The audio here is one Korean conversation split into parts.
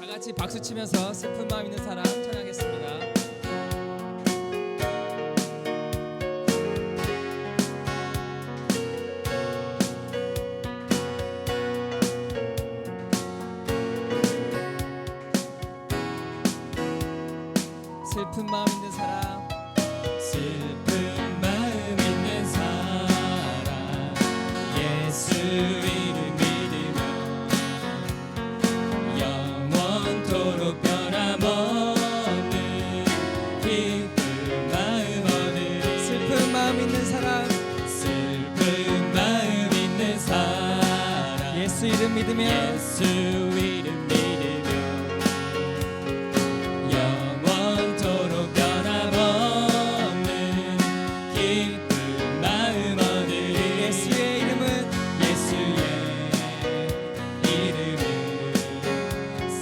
같이 박수 치면서 슬픈 마음 있는 사람 찬양하겠습니다. 슬픈 마음 있는 사람, 슬픈 마음 있는 사람, 예수 이름 믿으며 영원토록 변함없는 기쁜 마음 얻으리. 슬픈 마음 있는 사람, 슬픈 마음 있는 사람, 예수 이름 믿으며 예수 이름 믿으며 영원토록 변함없는 기쁜 마음 얻으리. 예수의 이름은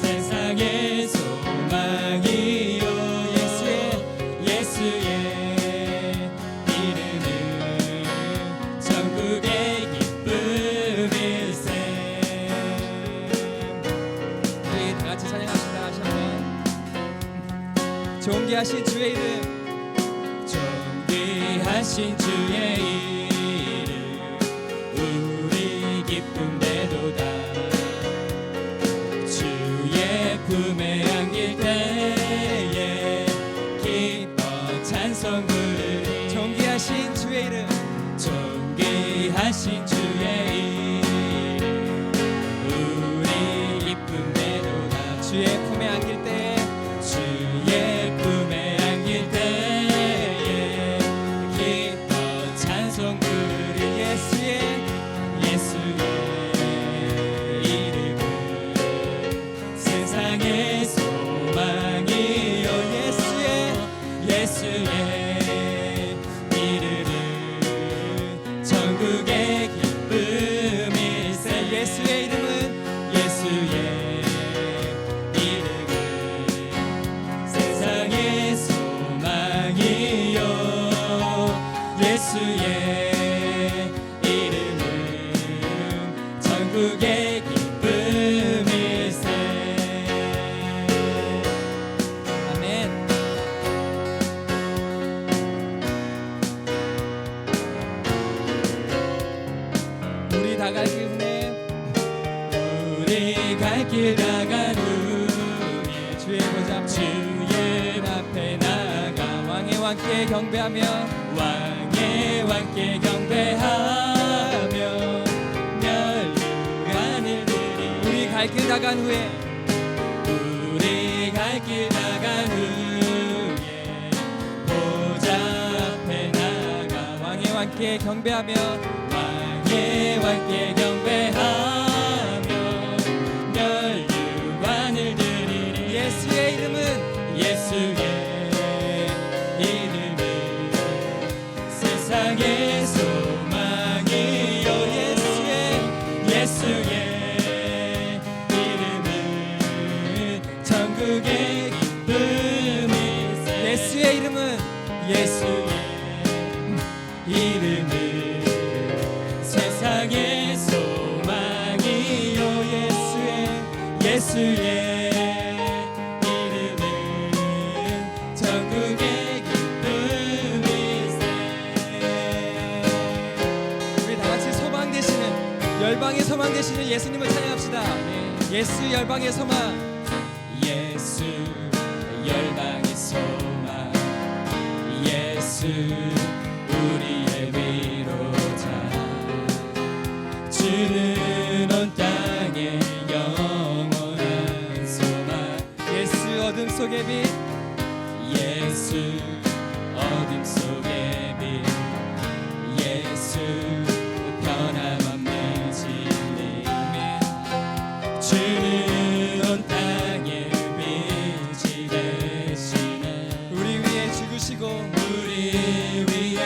세상의 소망이요. 예수의 이름은 천국의 기쁨일세. 우리 다 같이 찬양합시다. 다시 한번. 존귀하신 주의 이름, 존귀하신 주의 이름 우리 기쁨 되도다. 주의 품에 안길 때에 기뻐 찬송 부르리. 존귀하신 주의 이름, 존귀하신 주의 이름 우리 기쁨 되도다. 주의 품에 안길 때 주의 품에 안길 때에 기뻐 찬송 부르리. 예수의 이름은 세상의 소망이요. 예수의 이름은 천국의 기쁨일세. 예수의 이름은 세상의 소망이요. 예수의 이름은 천국의 기쁨일세. 아멘. 우리 다 갈 길 후에 우리 갈 길 나간 후에 주의 보좌 주의 앞에 나가 왕의 왕께 경배하며 왕의 왕께 경배하며 멸류관을 드리. 우리 갈 길 나간 후에 우리 갈 길 나간 후에 보좌 앞에 나가 왕의 왕께 경배하며 왕의 왕께 경배하며 멸류관을 드리리. 예수의 이름은 세상의 소망이요. 예수의 이름은 천국의 기쁨일세. 예수의 이름은 세상의 소망이요. 예수의 이름은 천국의 기쁨일세. 우리 다 같이 소망 되시는 열방의 소망 되시는 예수님을 찬양합시다. 예수 열방의 소망, 예수 열방의 소망, 예수 우리의 위로자. 주는 온 땅에 영원한 소망. 예수 어둠 속의 빛, 예수 어둠 속의 빛. 예수 변함없는 진리. 주는 온 땅에 빛이 되시네. 우리 위에 죽으시고 우리 위에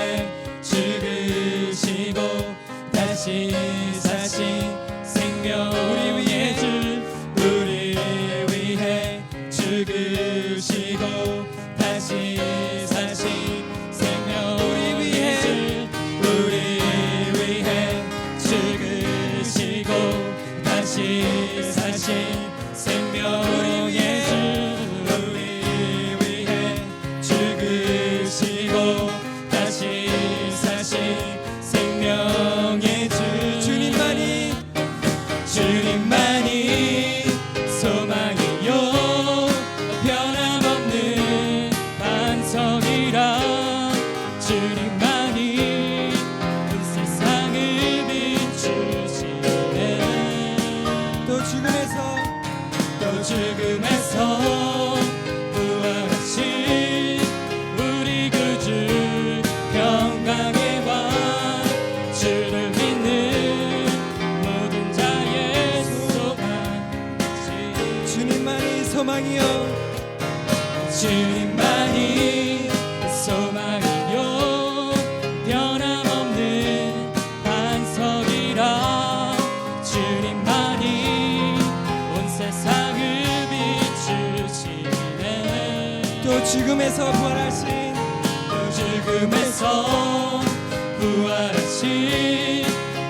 죽으시고 다시 사신 생명. 우리 위해 죽으시고 다시 사신 생명. 우리 위해 죽으시고 다시 사신 생명. 우리 위해 또 죽음에서 부활하신 우리 구주 평강의 왕 주를 믿는 모든 자의 소망이시 주님만이 소망이요 주님만이 소망이요 변함없는 반석이라 주님만이 온 세상을 비추시네 또 죽음에서 부활하신 또 죽음에서 부활하신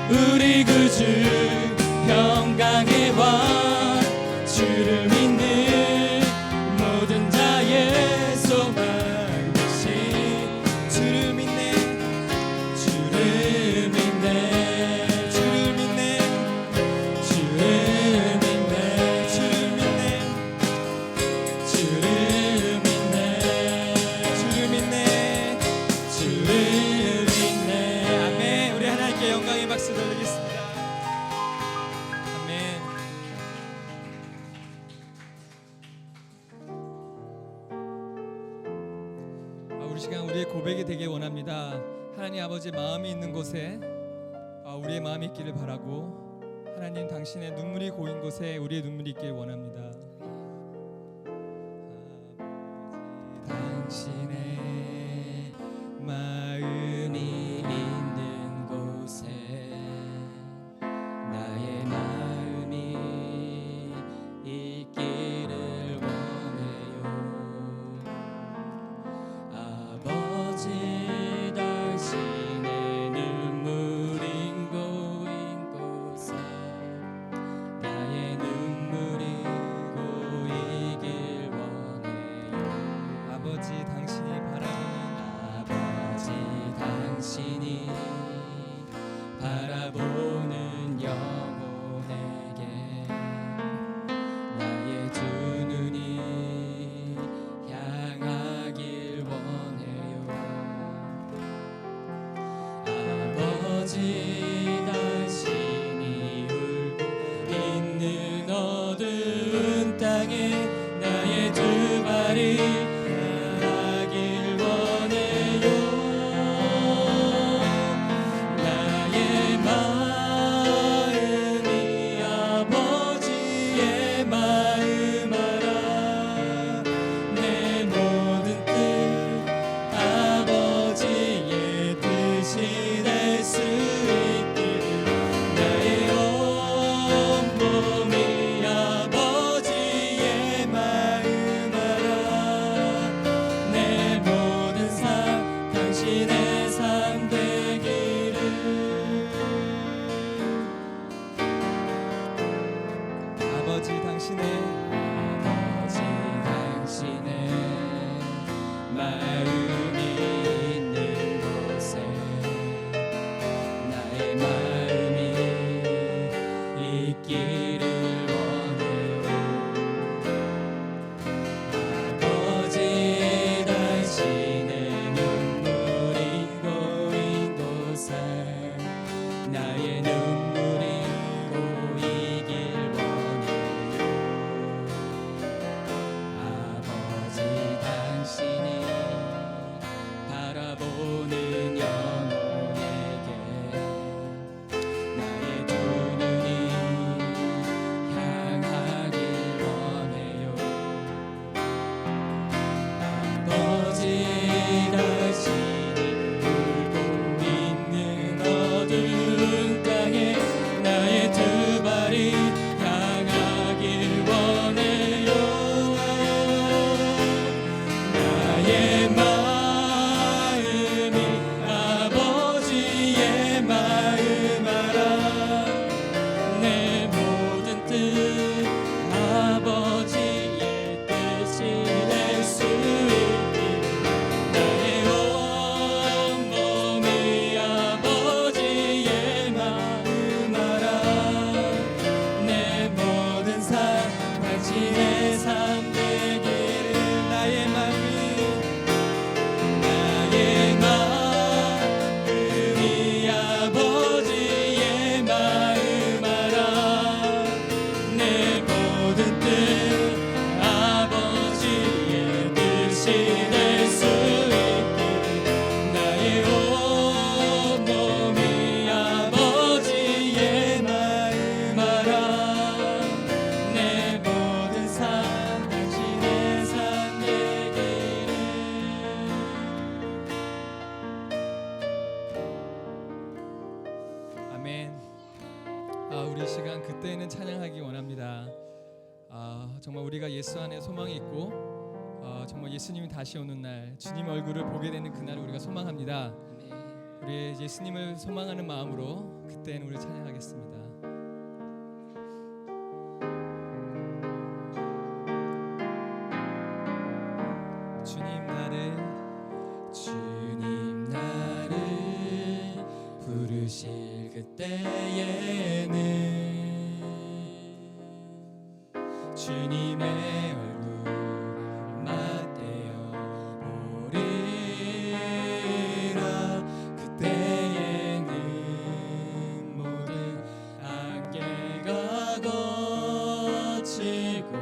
우리 구주 평강의 왕 주를 믿는 모든 자의 소망 되신 주를 믿네 주를 믿네 주를 믿네 주를 믿네 주를 믿네 주를 믿네 주를 믿네 주를 믿네 아멘. 우리 하나님께 영광의 박수 돌리겠습니다. 아멘. 우리 시간 우리의 고백이 되길 원합니다. 하나님 아버지 마음이 있는 곳에 우리의 마음이 있기를 바라고 하나님 당신의 눈물이 고인 곳에 우리의 눈물이 있기를 원합니다. 당신의 마음이 있는 곳에 나의 마음이 있기를 원해요 아버지 당신의 눈물인 고인 곳에 나의 눈물이 고이길 원해요 아버지 당신이 바라보는 아버지 당신이 바라보는 영혼에게 나의 두 눈이 향하길 원해요 아버지 당신이 울고 있는 어두운 땅에 나의 두 발이 가길 원해요 나의 마음이 아버지의 마음 알아 내 모든 뜻 아버지의 뜻이 될 수 있기를 나의 온 몸이 아버지의 마음 알아 내 모든 삶 당신의 삶 되기를 아버지 당신의 마음이 있는 곳에 나의 마음이 있기를 원해요 아버지 당신의 눈물인 고인 곳에 나의 눈물이 고이길 원해요 아버지 당신이 바라보는 영혼에게 나의 두 눈이 향하길 원해요 아버지 당신이 울고 있는 어두운 땅에 나의 두 발이 향하길 원해요 나의 마음이 아버지의 마음 알아 내 모든 뜻 아버지의 뜻이 될 수 있기를 나의 온 몸이 아버지의 마음 알아 내 모든 삶 당신의 삶 되기를 나의 마음이 아버지의 마음 알아 내 모든 뜻 정말 우리가 예수 안에 소망이 있고 정말 예수님이 다시 오는 날 주님 얼굴을 보게 되는 그날을 우리가 소망합니다. 우리 예수님을 소망하는 마음으로 그때는 우리 찬양하겠습니다. 주님 나를 부르실 그때에는 주님의 얼굴 맞대어 보리라. 그때에는 모든 안개가 걷히고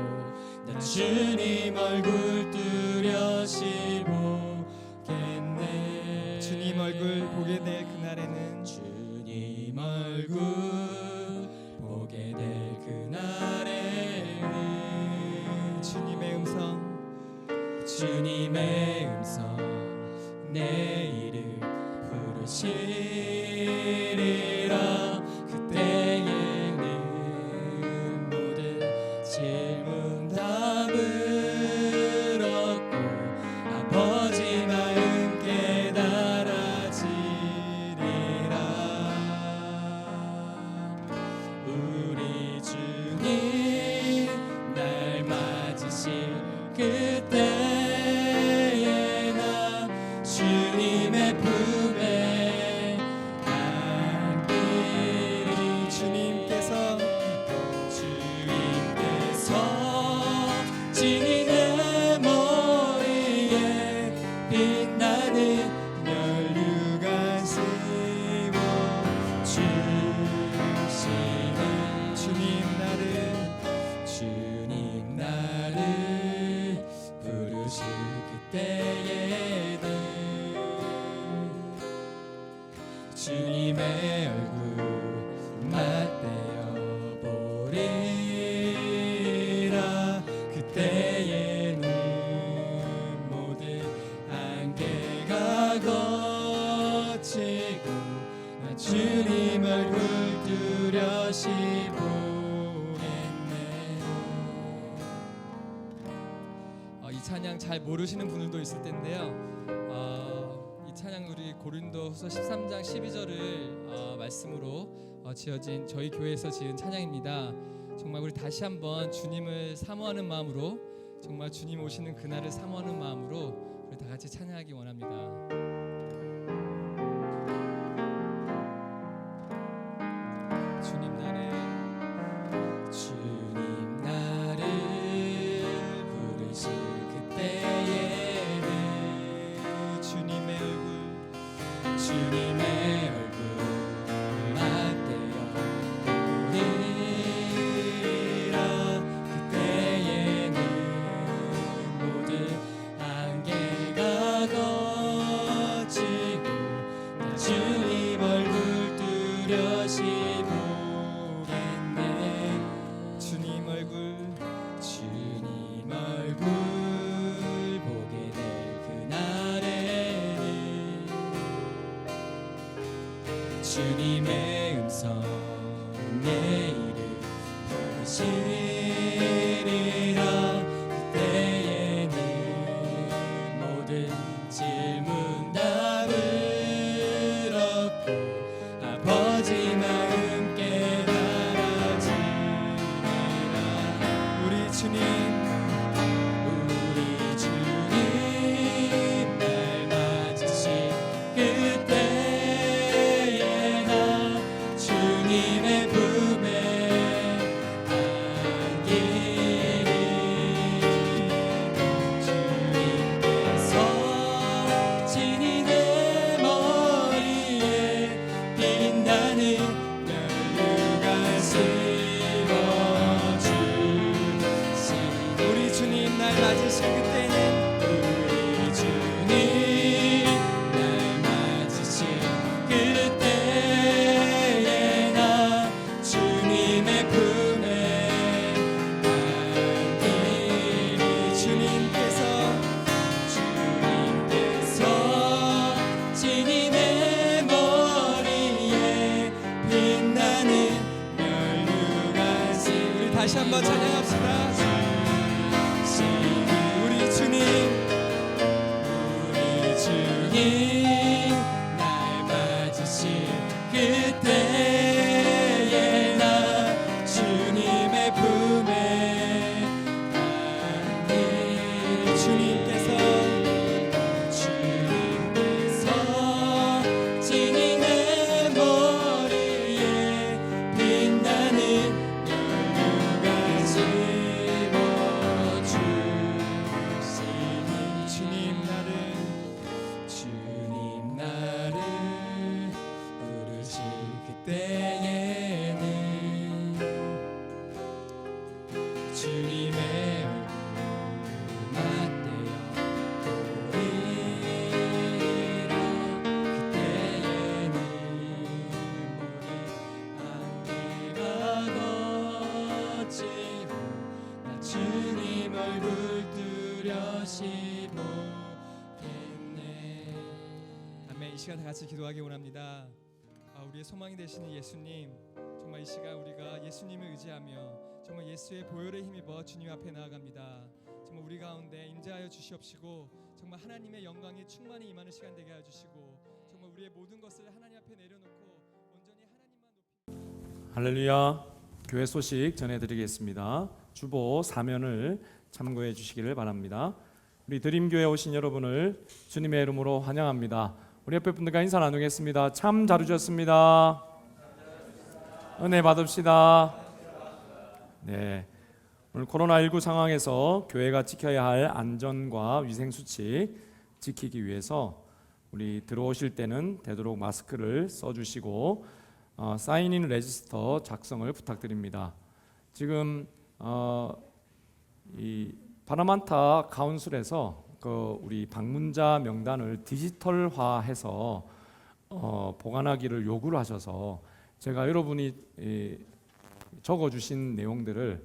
나 주님 얼굴 뚜렷이 보겠네. 주님 얼굴 보게 될 그날에는 주님 얼굴 보게 될 그날에는 주님의 음성 내 이름 부르시리라. 그때에는 모든 질문 답을 얻고 아버지 마음 깨달아지리라. 우리 주님 날 맞으실 그때에 나 주님의 품에 안기리. 주님께서 진이 내 머리에 빛나는 면류관 씌워 주시는 주님 나를 부르실 그때에는 주님의 얼굴 맞대어 보리라. 그때에는 모든 안개가 걷히고 나 주님 얼굴 뚜렷이 보겠네. 이 찬양 잘 모르시는 분들도 있을 텐데요. 이 찬양 우리 고린도후서 13장 12절을 말씀으로 지어진 저희 교회에서 지은 찬양입니다. 정말 우리 다시 한번 주님을 사모하는 마음으로, 정말 주님 오시는 그날을 사모하는 마음으로 우리 다 같이 찬양하기 원합니다. 주님 나를 부르실 그때에는 주님의 얼굴 맞대어 보리라. 그때에는 모든 안개가 걷히고 나 주님 얼굴 뚜렷이 보겠네. 주님 얼굴 보게 될 그날에는 주님의 음성 내 이름 부르시리라. 그때에는 모든 질문 답을 얻고 아버지 마음 깨달아지리라. 우리 주님 날 맞으신 그때에 나 주님의 품에 안기리. 주님께서 진이 내 머리에 빛나는 면류관 씌워 주시니. 우리 주님 날 맞으신 그때는 그때에 나 주님의 품에 안기리. 주님께서 진이 내 머리에 빛나는 면류관 씌워. 우리 다시 한번 찬양합시다. 얼굴 뚜렷이 보겠네. 아멘. 이 시간 다 같이 기도하기 원합니다. 우리의 소망이 되시는 예수님, 정말 이 시간 우리가 예수님을 의지하며 정말 예수의 보혈에 힘입어 주님 앞에 나아갑니다. 정말 우리 가운데 임재하여 주시옵시고 정말 하나님의 영광이 충만히 임하는 시간 되게 하여 주시고 정말 우리의 모든 것을 하나님 앞에 내려놓고 온전히 하나님만 높이 할렐루야. 교회 소식 전해드리겠습니다. 주보 사면을 참고해 주시기를 바랍니다. 우리 드림교회 오신 여러분을 주님의 이름으로 환영합니다. 우리 옆에 분들과 인사 나누겠습니다. 참 잘 오셨습니다. 은혜 받읍시다. 네, 오늘 코로나19 상황에서 교회가 지켜야 할 안전과 위생 수칙 지키기 위해서 우리 들어오실 때는 되도록 마스크를 써주시고 사인인 레지스터 작성을 부탁드립니다. 지금 이 파라만타 카운슬에서 우리 방문자 명단을 디지털화해서 보관하기를 요구를 하셔서 제가 여러분이 적어주신 내용들을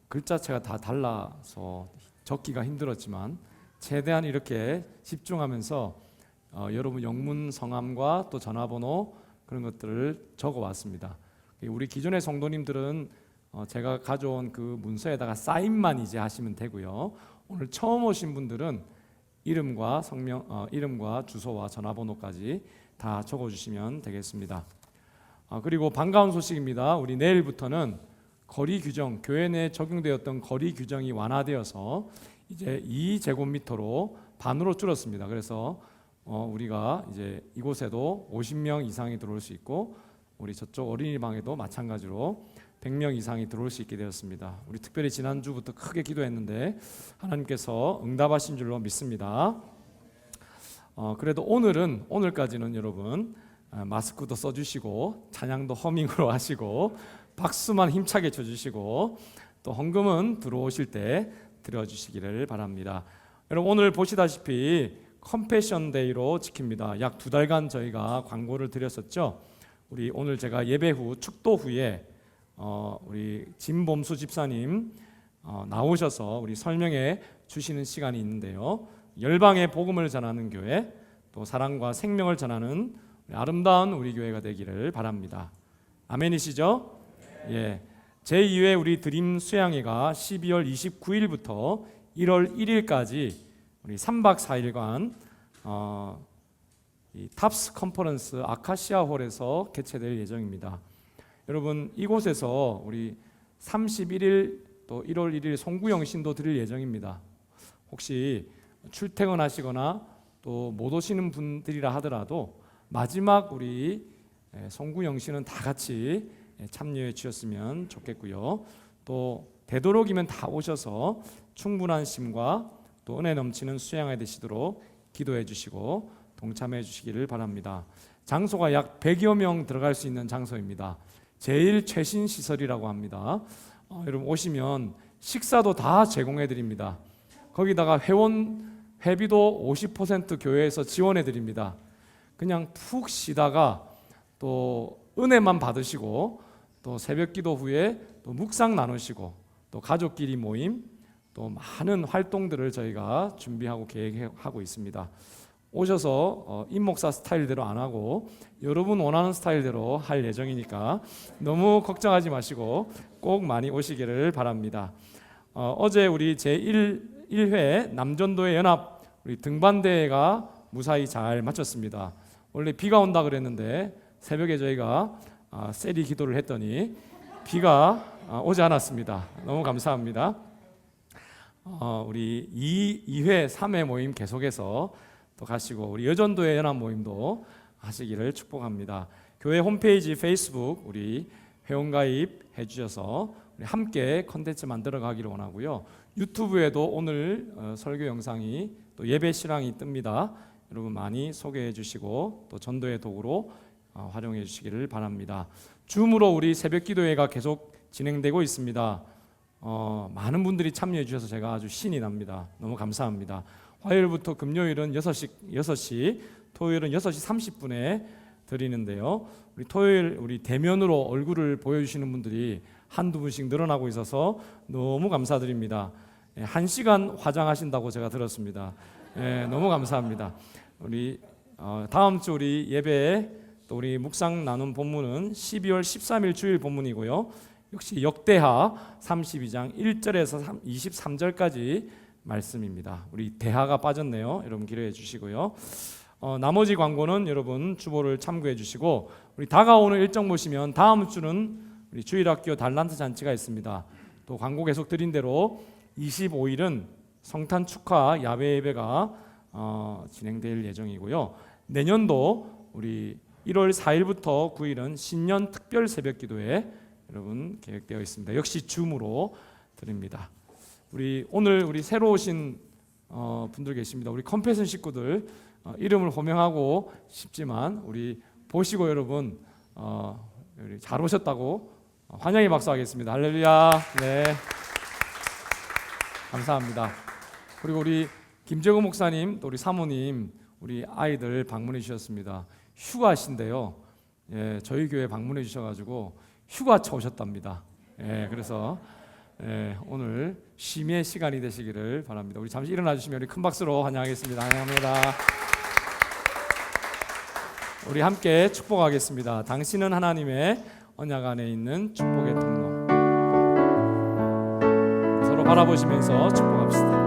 글자체가 다 달라서 적기가 힘들었지만 최대한 이렇게 집중하면서 여러분 영문 성함과 또 전화번호 그런 것들을 적어왔습니다. 우리 기존의 성도님들은 제가 가져온 그 문서에다가 사인만 이제 하시면 되고요. 오늘 처음 오신 분들은 이름과 성명, 이름과 주소와 전화번호까지 다 적어주시면 되겠습니다. 그리고 반가운 소식입니다. 우리 내일부터는 거리 규정, 교회 내에 적용되었던 거리 규정이 완화되어서 이제 2제곱미터로 반으로 줄었습니다. 그래서 우리가 이제 이곳에도 50명 이상이 들어올 수 있고 우리 저쪽 어린이방에도 마찬가지로 100명 이상이 들어올 수 있게 되었습니다. 우리 특별히 지난주부터 크게 기도했는데 하나님께서 응답하신 줄로 믿습니다. 그래도 오늘까지는 여러분 마스크도 써주시고 찬양도 허밍으로 하시고 박수만 힘차게 쳐주시고 또 헌금은 들어오실 때 드려주시기를 바랍니다. 여러분 오늘 보시다시피 컴패션 데이로 지킵니다. 약 2달간 저희가 광고를 드렸었죠. 우리 오늘 제가 예배 후 축도 후에 우리 진범수 집사님 나오셔서 우리 설명해 주시는 시간이 있는데요. 열방의 복음을 전하는 교회, 또 사랑과 생명을 전하는 아름다운 우리 교회가 되기를 바랍니다. 아멘이시죠? 예. 제2회 우리 드림 수양회가 12월 29일부터 1월 1일까지 우리 3박 4일간 이 탑스 컨퍼런스 아카시아 홀에서 개최될 예정입니다. 여러분 이곳에서 우리 31일 또 1월 1일 송구영 신도 드릴 예정입니다. 혹시 출퇴근하시거나 또 못 오시는 분들이라 하더라도 마지막 우리 송구영 씨는 다 같이 참여해 주셨으면 좋겠고요. 또 되도록이면 다 오셔서 충분한 심과 또 은혜 넘치는 수양회 되시도록 기도해 주시고 동참해 주시기를 바랍니다. 장소가 약 100여 명 들어갈 수 있는 장소입니다. 제일 최신 시설이라고 합니다. 여러분 오시면 식사도 다 제공해 드립니다. 거기다가 회비도 50% 교회에서 지원해 드립니다. 그냥 푹 쉬다가 또 은혜만 받으시고 또 새벽기도 후에 또 묵상 나누시고 또 가족끼리 모임 또 많은 활동들을 저희가 준비하고 계획하고 있습니다. 오셔서 임목사 스타일대로 안 하고 여러분 원하는 스타일대로 할 예정이니까 너무 걱정하지 마시고 꼭 많이 오시기를 바랍니다. 어제 우리 제1회 남전도의 연합 우리 등반대회가 무사히 잘 마쳤습니다. 원래 비가 온다 그랬는데 새벽에 저희가 세리 기도를 했더니 비가 오지 않았습니다. 너무 감사합니다. 우리 2회, 3회 모임 계속해서 또 가시고 우리 여전도의 연합 모임도 하시기를 축복합니다. 교회 홈페이지, 페이스북 우리 회원가입 해주셔서 우리 함께 컨텐츠 만들어 가기를 원하고요. 유튜브에도 오늘 설교 영상이 또 예배 실황이 뜹니다. 여러분 많이 소개해 주시고 또 전도의 도구로 활용해 주시기를 바랍니다. 줌으로 우리 새벽 기도회가 계속 진행되고 있습니다. 많은 분들이 참여해 주셔서 제가 아주 신이 납니다. 너무 감사합니다. 화요일부터 금요일은 6시, 토요일은 6시 30분에 드리는데요. 우리 토요일 우리 대면으로 얼굴을 보여주시는 분들이 한두 분씩 늘어나고 있어서 너무 감사드립니다. 1시간 화장하신다고 제가 들었습니다. 너무 감사합니다. 우리 다음 주 우리 예배에 또 우리 묵상 나눈 본문은 12월 13일 주일 본문이고요. 역시 역대하 32장 1절에서 23절까지 말씀입니다. 우리 대하가 빠졌네요. 여러분 기도해 주시고요. 나머지 광고는 여러분 주보를 참고해 주시고, 우리 다가오는 일정 보시면 다음 주는 우리 주일학교 달란트 잔치가 있습니다. 또 광고 계속 드린 대로 25일은 성탄 축하 야외 예배가 진행될 예정이고요. 내년도 우리 1월 4일부터 9일은 신년 특별 새벽 기도회 여러분 계획되어 있습니다. 역시 줌으로 드립니다. 오늘 우리 새로 오신 분들 계십니다. 우리 컴패션 식구들 이름을 호명하고 싶지만 우리 보시고 여러분 우리 잘 오셨다고 환영의 박수 하겠습니다. 할렐루야. 네, 감사합니다. 그리고 우리 김재구 목사님 또 우리 사모님 우리 아이들 방문해 주셨습니다. 휴가신데요. 저희 교회 방문해 주셔가지고 휴가차 오셨답니다. 그래서 오늘 쉼의 시간이 되시기를 바랍니다. 우리 잠시 일어나 주시면 우리 큰 박수로 환영하겠습니다. 환영합니다. 우리 함께 축복하겠습니다. 당신은 하나님의 언약 안에 있는 축복의 통로. 서로 바라보시면서 축복합시다.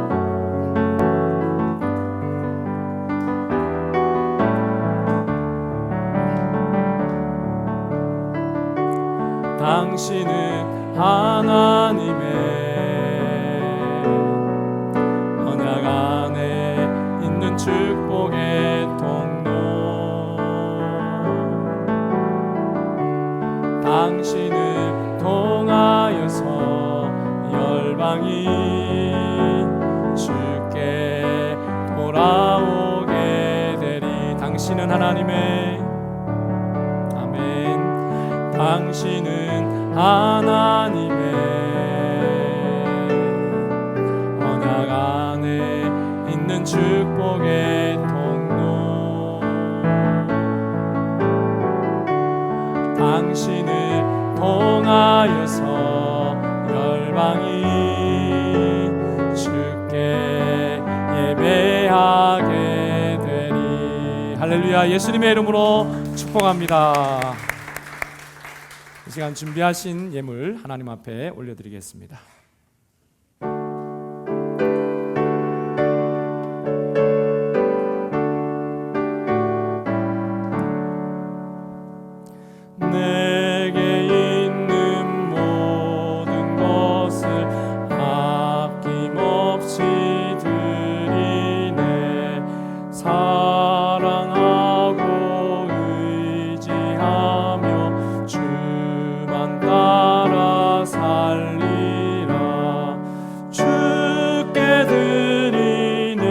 당신은 하나님의 언약 안에 있는 축복의 통로. 당신을 통하여서 열방이 주께 돌아오게 되리. 당신은 하나님의 아멘. 당신은 하나님의 언약 안에 있는 축복의 통로. 당신을 통하여서 열방이 주께 예배하게 되리. 할렐루야. 예수님의 이름으로 축복합니다. 이 시간 준비하신 예물 하나님 앞에 올려드리겠습니다. 내게 있는 모든 것을 아낌없이 드리네. 사랑하고 의지하며 주만 따라 살리라. 주께 드리네.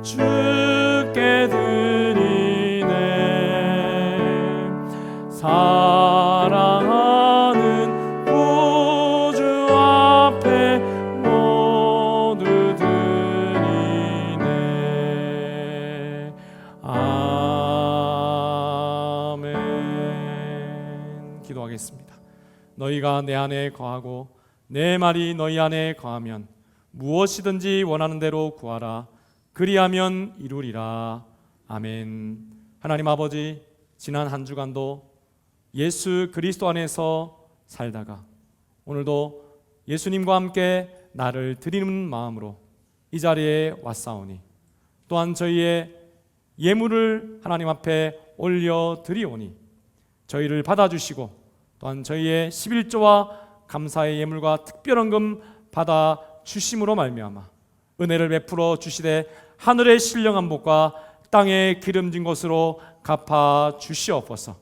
주께 드리네. 사랑하는 구주 앞에 모두 드리네. 아멘. 기도하겠습니다. 너희가 내 안에 거하고 내 말이 너희 안에 거하면 무엇이든지 원하는 대로 구하라. 그리하면 이루리라. 아멘. 하나님 아버지, 지난 한 주간도 예수 그리스도 안에서 살다가 오늘도 예수님과 함께 나를 드리는 마음으로 이 자리에 왔사오니, 또한 저희의 예물을 하나님 앞에 올려 드리오니 저희를 받아주시고 또한 저희의 11조와 감사의 예물과 특별한 금 받아 주심으로 말미암아 은혜를 베풀어 주시되 하늘의 신령한 복과 땅의 기름진 것으로 갚아 주시옵소서.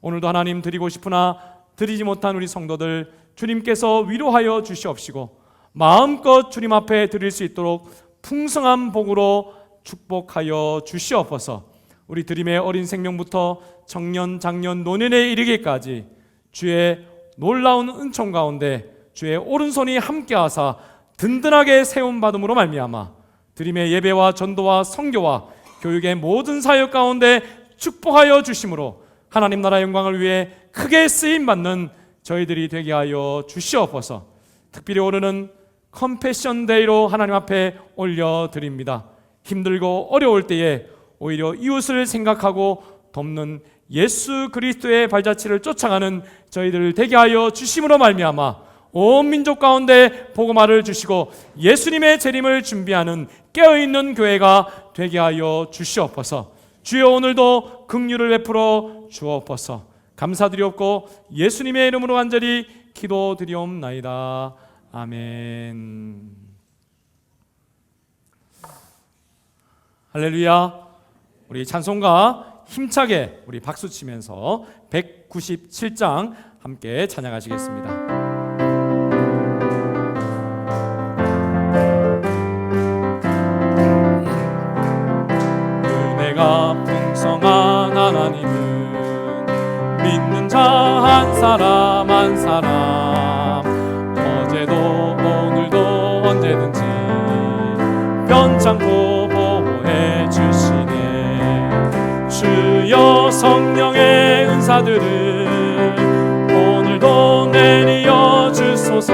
오늘도 하나님 드리고 싶으나 드리지 못한 우리 성도들 주님께서 위로하여 주시옵시고 마음껏 주님 앞에 드릴 수 있도록 풍성한 복으로 축복하여 주시옵소서. 우리 드림의 어린 생명부터 청년, 장년, 노년에 이르기까지 주의 놀라운 은총 가운데 주의 오른손이 함께하사 든든하게 세움받음으로 말미암아 드림의 예배와 전도와 선교와 교육의 모든 사역 가운데 축복하여 주심으로 하나님 나라 영광을 위해 크게 쓰임받는 저희들이 되게 하여 주시옵소서. 특별히 오늘은 컴패션 데이로 하나님 앞에 올려드립니다. 힘들고 어려울 때에 오히려 이웃을 생각하고 돕는 예수 그리스도의 발자취를 쫓아가는 저희들 되게 하여 주심으로 말미암아 온 민족 가운데 복음화를 주시고 예수님의 재림을 준비하는 깨어있는 교회가 되게 하여 주시옵소서. 주여 오늘도 긍휼을 베풀어 주옵소서. 감사드리옵고 예수님의 이름으로 간절히 기도드리옵나이다. 아멘. 할렐루야. 우리 찬송가 힘차게 우리 박수 치면서 197장 함께 찬양하시겠습니다. 은혜가 풍성한 하나님은 믿는 자 한 사람 한 사람 어제도 오늘도 언제든지 변찮고 보호해 주시네. 주여 성령의 은사들을 오늘도 내리어 주소서.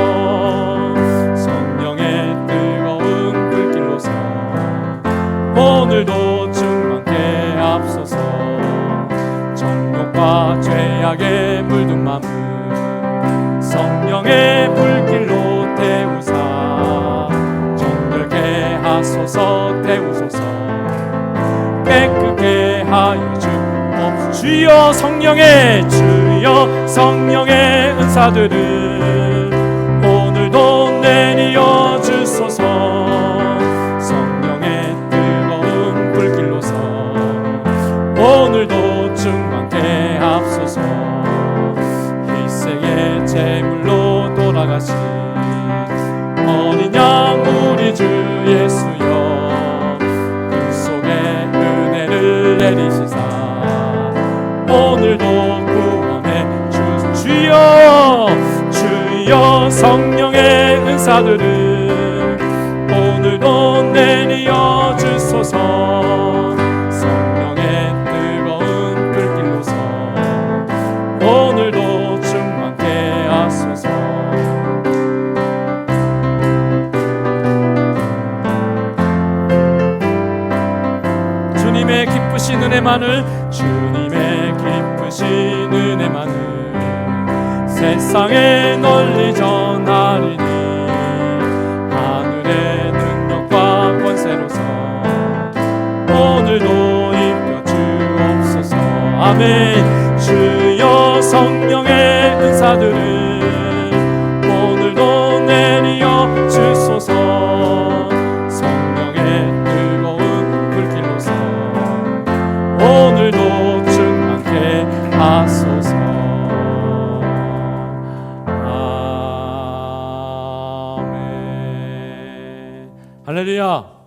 성령의 뜨거운 불길로서 오늘도 충만케 앞서서. 정욕과 죄악에 물든 마음 성령의 불길로 태우사. 정결케 하소서 태우소서. 깨끗게 하여 주옵소서. 주여 성령의 은사들을 오늘도 내리어 주소서. 성령의 뜨거운 불길로서 오늘도 충만케 앞서서. 희생의 제물로 돌아가신 어린 양 우리 주 예수여 그 속에 은혜를 내리시사 오늘도 구원해 주여 성령의 은사들을 오늘도 내리어 주소서. 성령의 뜨거운 불길로서 오늘도 충만케 하소서. 주님의 기쁘신 은혜만을 세상에 널리 전하리니 하늘의 능력과 권세로서 오늘도 입혀 주옵소서. 아멘. 주여 성령의 은사들을 오늘도 내리어 주소서. 성령의 뜨거운 불길로서 오늘도 충만케 하소서. 할렐루야.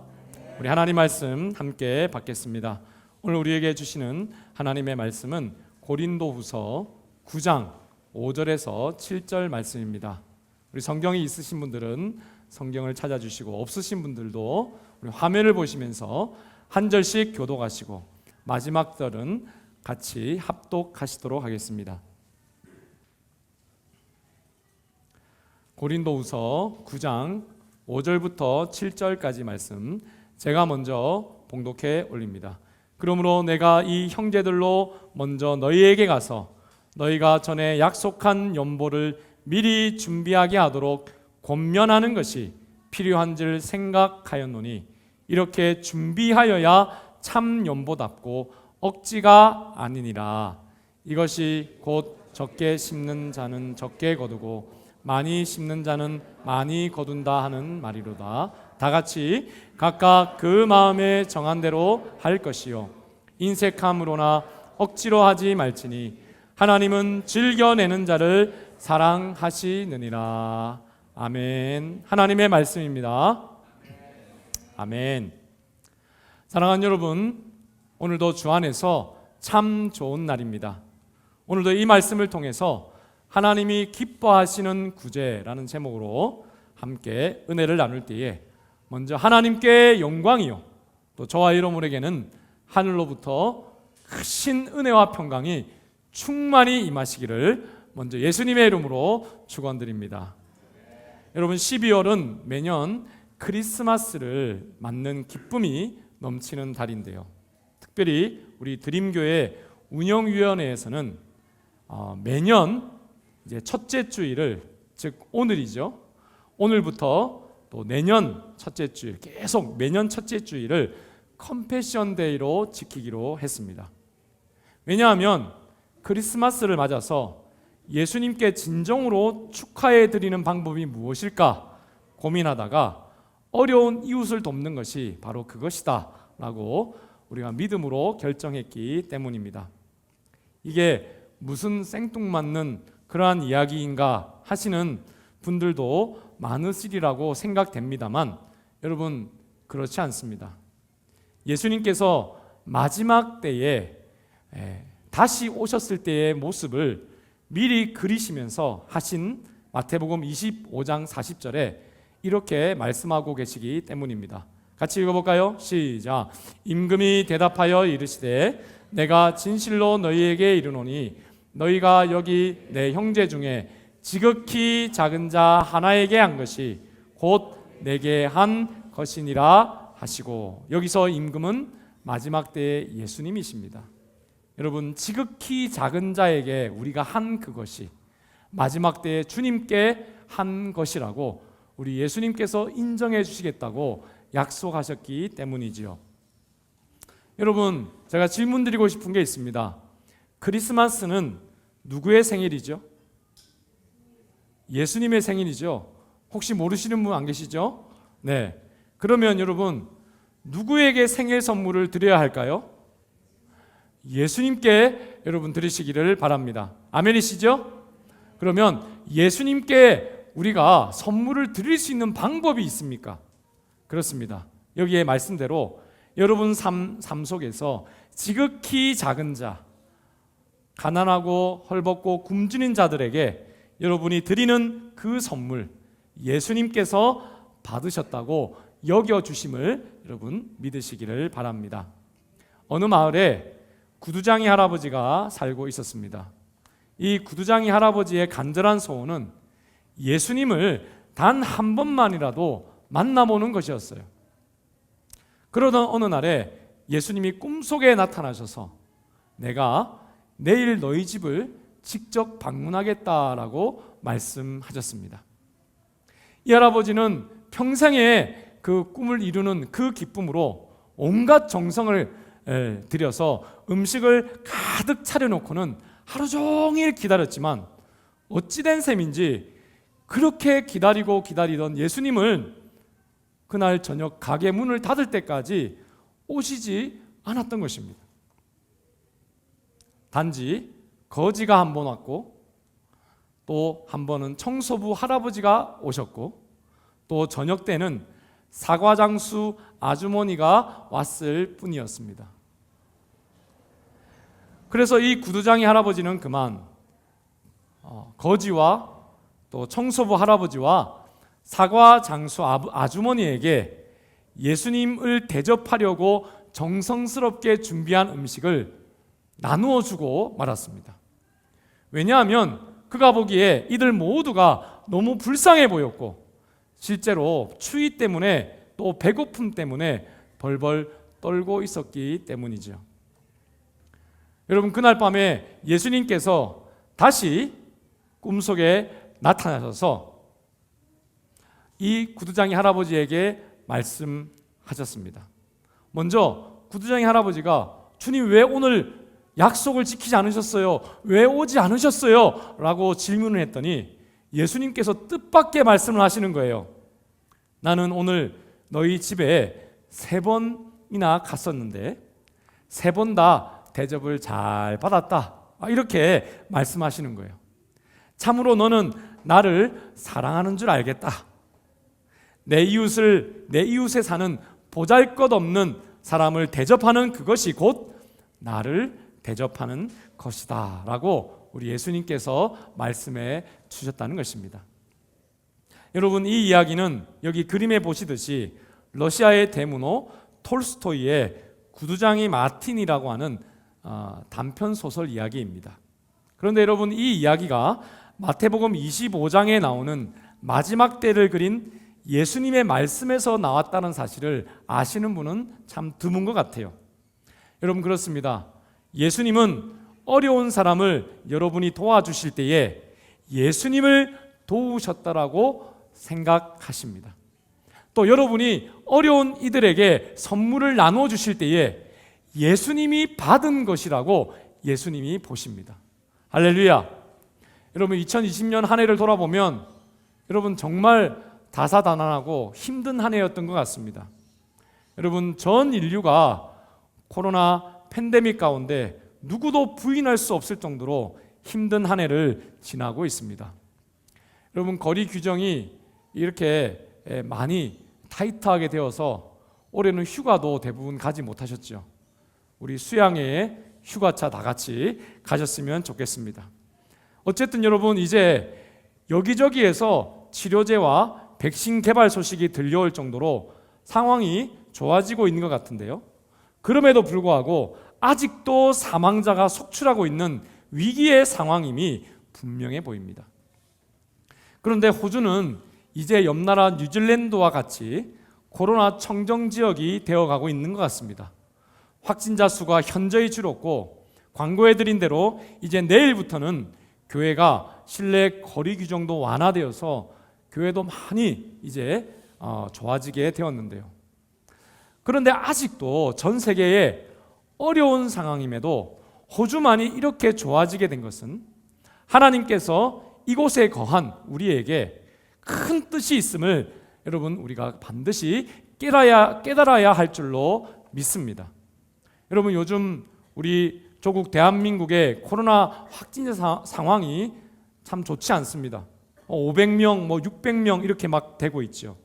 우리 하나님 말씀 함께 받겠습니다. 오늘 우리에게 주시는 하나님의 말씀은 고린도후서 9장 5절에서 7절 말씀입니다. 우리 성경이 있으신 분들은 성경을 찾아주시고 없으신 분들도 우리 화면을 보시면서 한 절씩 교독하시고 마지막 절은 같이 합독하시도록 하겠습니다. 고린도후서 9장 5절부터 7절까지 말씀 제가 먼저 봉독해 올립니다. 그러므로 내가 이 형제들로 먼저 너희에게 가서 너희가 전에 약속한 연보를 미리 준비하게 하도록 권면하는 것이 필요한 줄 생각하였노니 이렇게 준비하여야 참 연보답고 억지가 아니니라. 이것이 곧 적게 심는 자는 적게 거두고 많이 심는 자는 많이 거둔다 하는 말이로다. 다 같이 각각 그 마음에 정한 대로 할 것이요 인색함으로나 억지로 하지 말지니 하나님은 즐겨내는 자를 사랑하시느니라. 아멘. 하나님의 말씀입니다. 아멘. 사랑하는 여러분, 오늘도 주 안에서 참 좋은 날입니다. 오늘도 이 말씀을 통해서 하나님이 기뻐하시는 구제라는 제목으로 함께 은혜를 나눌 때에 먼저 하나님께 영광이요 또 저와 여러분에게는 하늘로부터 크신 은혜와 평강이 충만히 임하시기를 먼저 예수님의 이름으로 축원드립니다. 여러분 12월은 매년 크리스마스를 맞는 기쁨이 넘치는 달인데요. 특별히 우리 드림교회 운영위원회에서는 매년 이제 첫째 주일을, 즉 오늘이죠. 오늘부터 또 내년 첫째 주일, 계속 매년 첫째 주일을 컴패션 데이로 지키기로 했습니다. 왜냐하면 크리스마스를 맞아서 예수님께 진정으로 축하해 드리는 방법이 무엇일까 고민하다가 어려운 이웃을 돕는 것이 바로 그것이다 라고 우리가 믿음으로 결정했기 때문입니다. 이게 무슨 생뚱맞는 그러한 이야기인가 하시는 분들도 많으시리라고 생각됩니다만 여러분, 그렇지 않습니다. 예수님께서 마지막 때에 다시 오셨을 때의 모습을 미리 그리시면서 하신 마태복음 25장 40절에 이렇게 말씀하고 계시기 때문입니다. 같이 읽어볼까요? 시작. 임금이 대답하여 이르시되 내가 진실로 너희에게 이르노니 너희가 여기 내 형제 중에 지극히 작은 자 하나에게 한 것이 곧 내게 한 것이니라 하시고, 여기서 임금은 마지막 때의 예수님이십니다. 여러분, 지극히 작은 자에게 우리가 한 그것이 마지막 때에 주님께 한 것이라고 우리 예수님께서 인정해 주시겠다고 약속하셨기 때문이지요. 여러분, 제가 질문 드리고 싶은 게 있습니다. 크리스마스는 누구의 생일이죠? 예수님의 생일이죠. 혹시 모르시는 분 안 계시죠? 네. 그러면 여러분, 누구에게 생일 선물을 드려야 할까요? 예수님께 여러분 드리시기를 바랍니다. 아멘이시죠? 그러면 예수님께 우리가 선물을 드릴 수 있는 방법이 있습니까? 그렇습니다. 여기에 말씀대로 여러분 삶 속에서 지극히 작은 자, 가난하고 헐벗고 굶주린 자들에게 여러분이 드리는 그 선물, 예수님께서 받으셨다고 여겨주심을 여러분 믿으시기를 바랍니다. 어느 마을에 구두장이 할아버지가 살고 있었습니다. 이 구두장이 할아버지의 간절한 소원은 예수님을 단 한 번만이라도 만나보는 것이었어요. 그러던 어느 날에 예수님이 꿈속에 나타나셔서 내가 내일 너희 집을 직접 방문하겠다라고 말씀하셨습니다. 이 할아버지는 평생에 그 꿈을 이루는 그 기쁨으로 온갖 정성을 들여서 음식을 가득 차려놓고는 하루 종일 기다렸지만 어찌된 셈인지 그렇게 기다리던 예수님을 그날 저녁 가게 문을 닫을 때까지 오시지 않았던 것입니다. 단지 거지가 한 번 왔고, 또 한 번은 청소부 할아버지가 오셨고, 또 저녁 때는 사과장수 아주머니가 왔을 뿐이었습니다. 그래서 이 구두장이 할아버지는 그만 거지와 또 청소부 할아버지와 사과장수 아주머니에게 예수님을 대접하려고 정성스럽게 준비한 음식을 나누어 주고 말았습니다. 왜냐하면 그가 보기에 이들 모두가 너무 불쌍해 보였고, 실제로 추위 때문에 또 배고픔 때문에 벌벌 떨고 있었기 때문이죠. 여러분, 그날 밤에 예수님께서 다시 꿈속에 나타나셔서 이 구두장이 할아버지에게 말씀하셨습니다. 먼저 구두장이 할아버지가 주님 왜 오늘 약속을 지키지 않으셨어요? 왜 오지 않으셨어요? 라고 질문을 했더니 예수님께서 뜻밖의 말씀을 하시는 거예요. 나는 오늘 너희 집에 3번이나 갔었는데 3번 다 대접을 잘 받았다. 이렇게 말씀하시는 거예요. 참으로 너는 나를 사랑하는 줄 알겠다. 내 이웃에 사는 보잘것없는 사람을 대접하는 그것이 곧 나를 대접하는 것이다 라고 우리 예수님께서 말씀해 주셨다는 것입니다. 여러분, 이 이야기는 여기 그림에 보시듯이 러시아의 대문호 톨스토이의 구두장이 마틴이라고 하는 단편 소설 이야기입니다. 그런데 여러분, 이 이야기가 마태복음 25장에 나오는 마지막 때를 그린 예수님의 말씀에서 나왔다는 사실을 아시는 분은 참 드문 것 같아요. 여러분, 그렇습니다. 예수님은 어려운 사람을 여러분이 도와주실 때에 예수님을 도우셨다라고 생각하십니다. 또 여러분이 어려운 이들에게 선물을 나누어 주실 때에 예수님이 받은 것이라고 예수님이 보십니다. 할렐루야. 여러분, 2020년 한 해를 돌아보면 여러분 정말 다사다난하고 힘든 한 해였던 것 같습니다. 여러분, 전 인류가 코로나 팬데믹 가운데 누구도 부인할 수 없을 정도로 힘든 한 해를 지나고 있습니다. 여러분, 거리 규정이 이렇게 많이 타이트하게 되어서 올해는 휴가도 대부분 가지 못하셨죠. 우리 수양회에 휴가차 다 같이 가셨으면 좋겠습니다. 어쨌든 여러분, 이제 여기저기에서 치료제와 백신 개발 소식이 들려올 정도로 상황이 좋아지고 있는 것 같은데요. 그럼에도 불구하고 아직도 사망자가 속출하고 있는 위기의 상황임이 분명해 보입니다. 그런데 호주는 이제 옆나라 뉴질랜드와 같이 코로나 청정 지역이 되어가고 있는 것 같습니다. 확진자 수가 현저히 줄었고 광고해드린 대로 이제 내일부터는 교회가 실내 거리 규정도 완화되어서 교회도 많이 이제 좋아지게 되었는데요. 그런데 아직도 전 세계에 어려운 상황임에도 호주만이 이렇게 좋아지게 된 것은 하나님께서 이곳에 거한 우리에게 큰 뜻이 있음을 여러분 우리가 반드시 깨달아야 할 줄로 믿습니다. 여러분, 요즘 우리 조국 대한민국의 코로나 확진자 상황이 참 좋지 않습니다. 500명, 600명 이렇게 막 되고 있죠.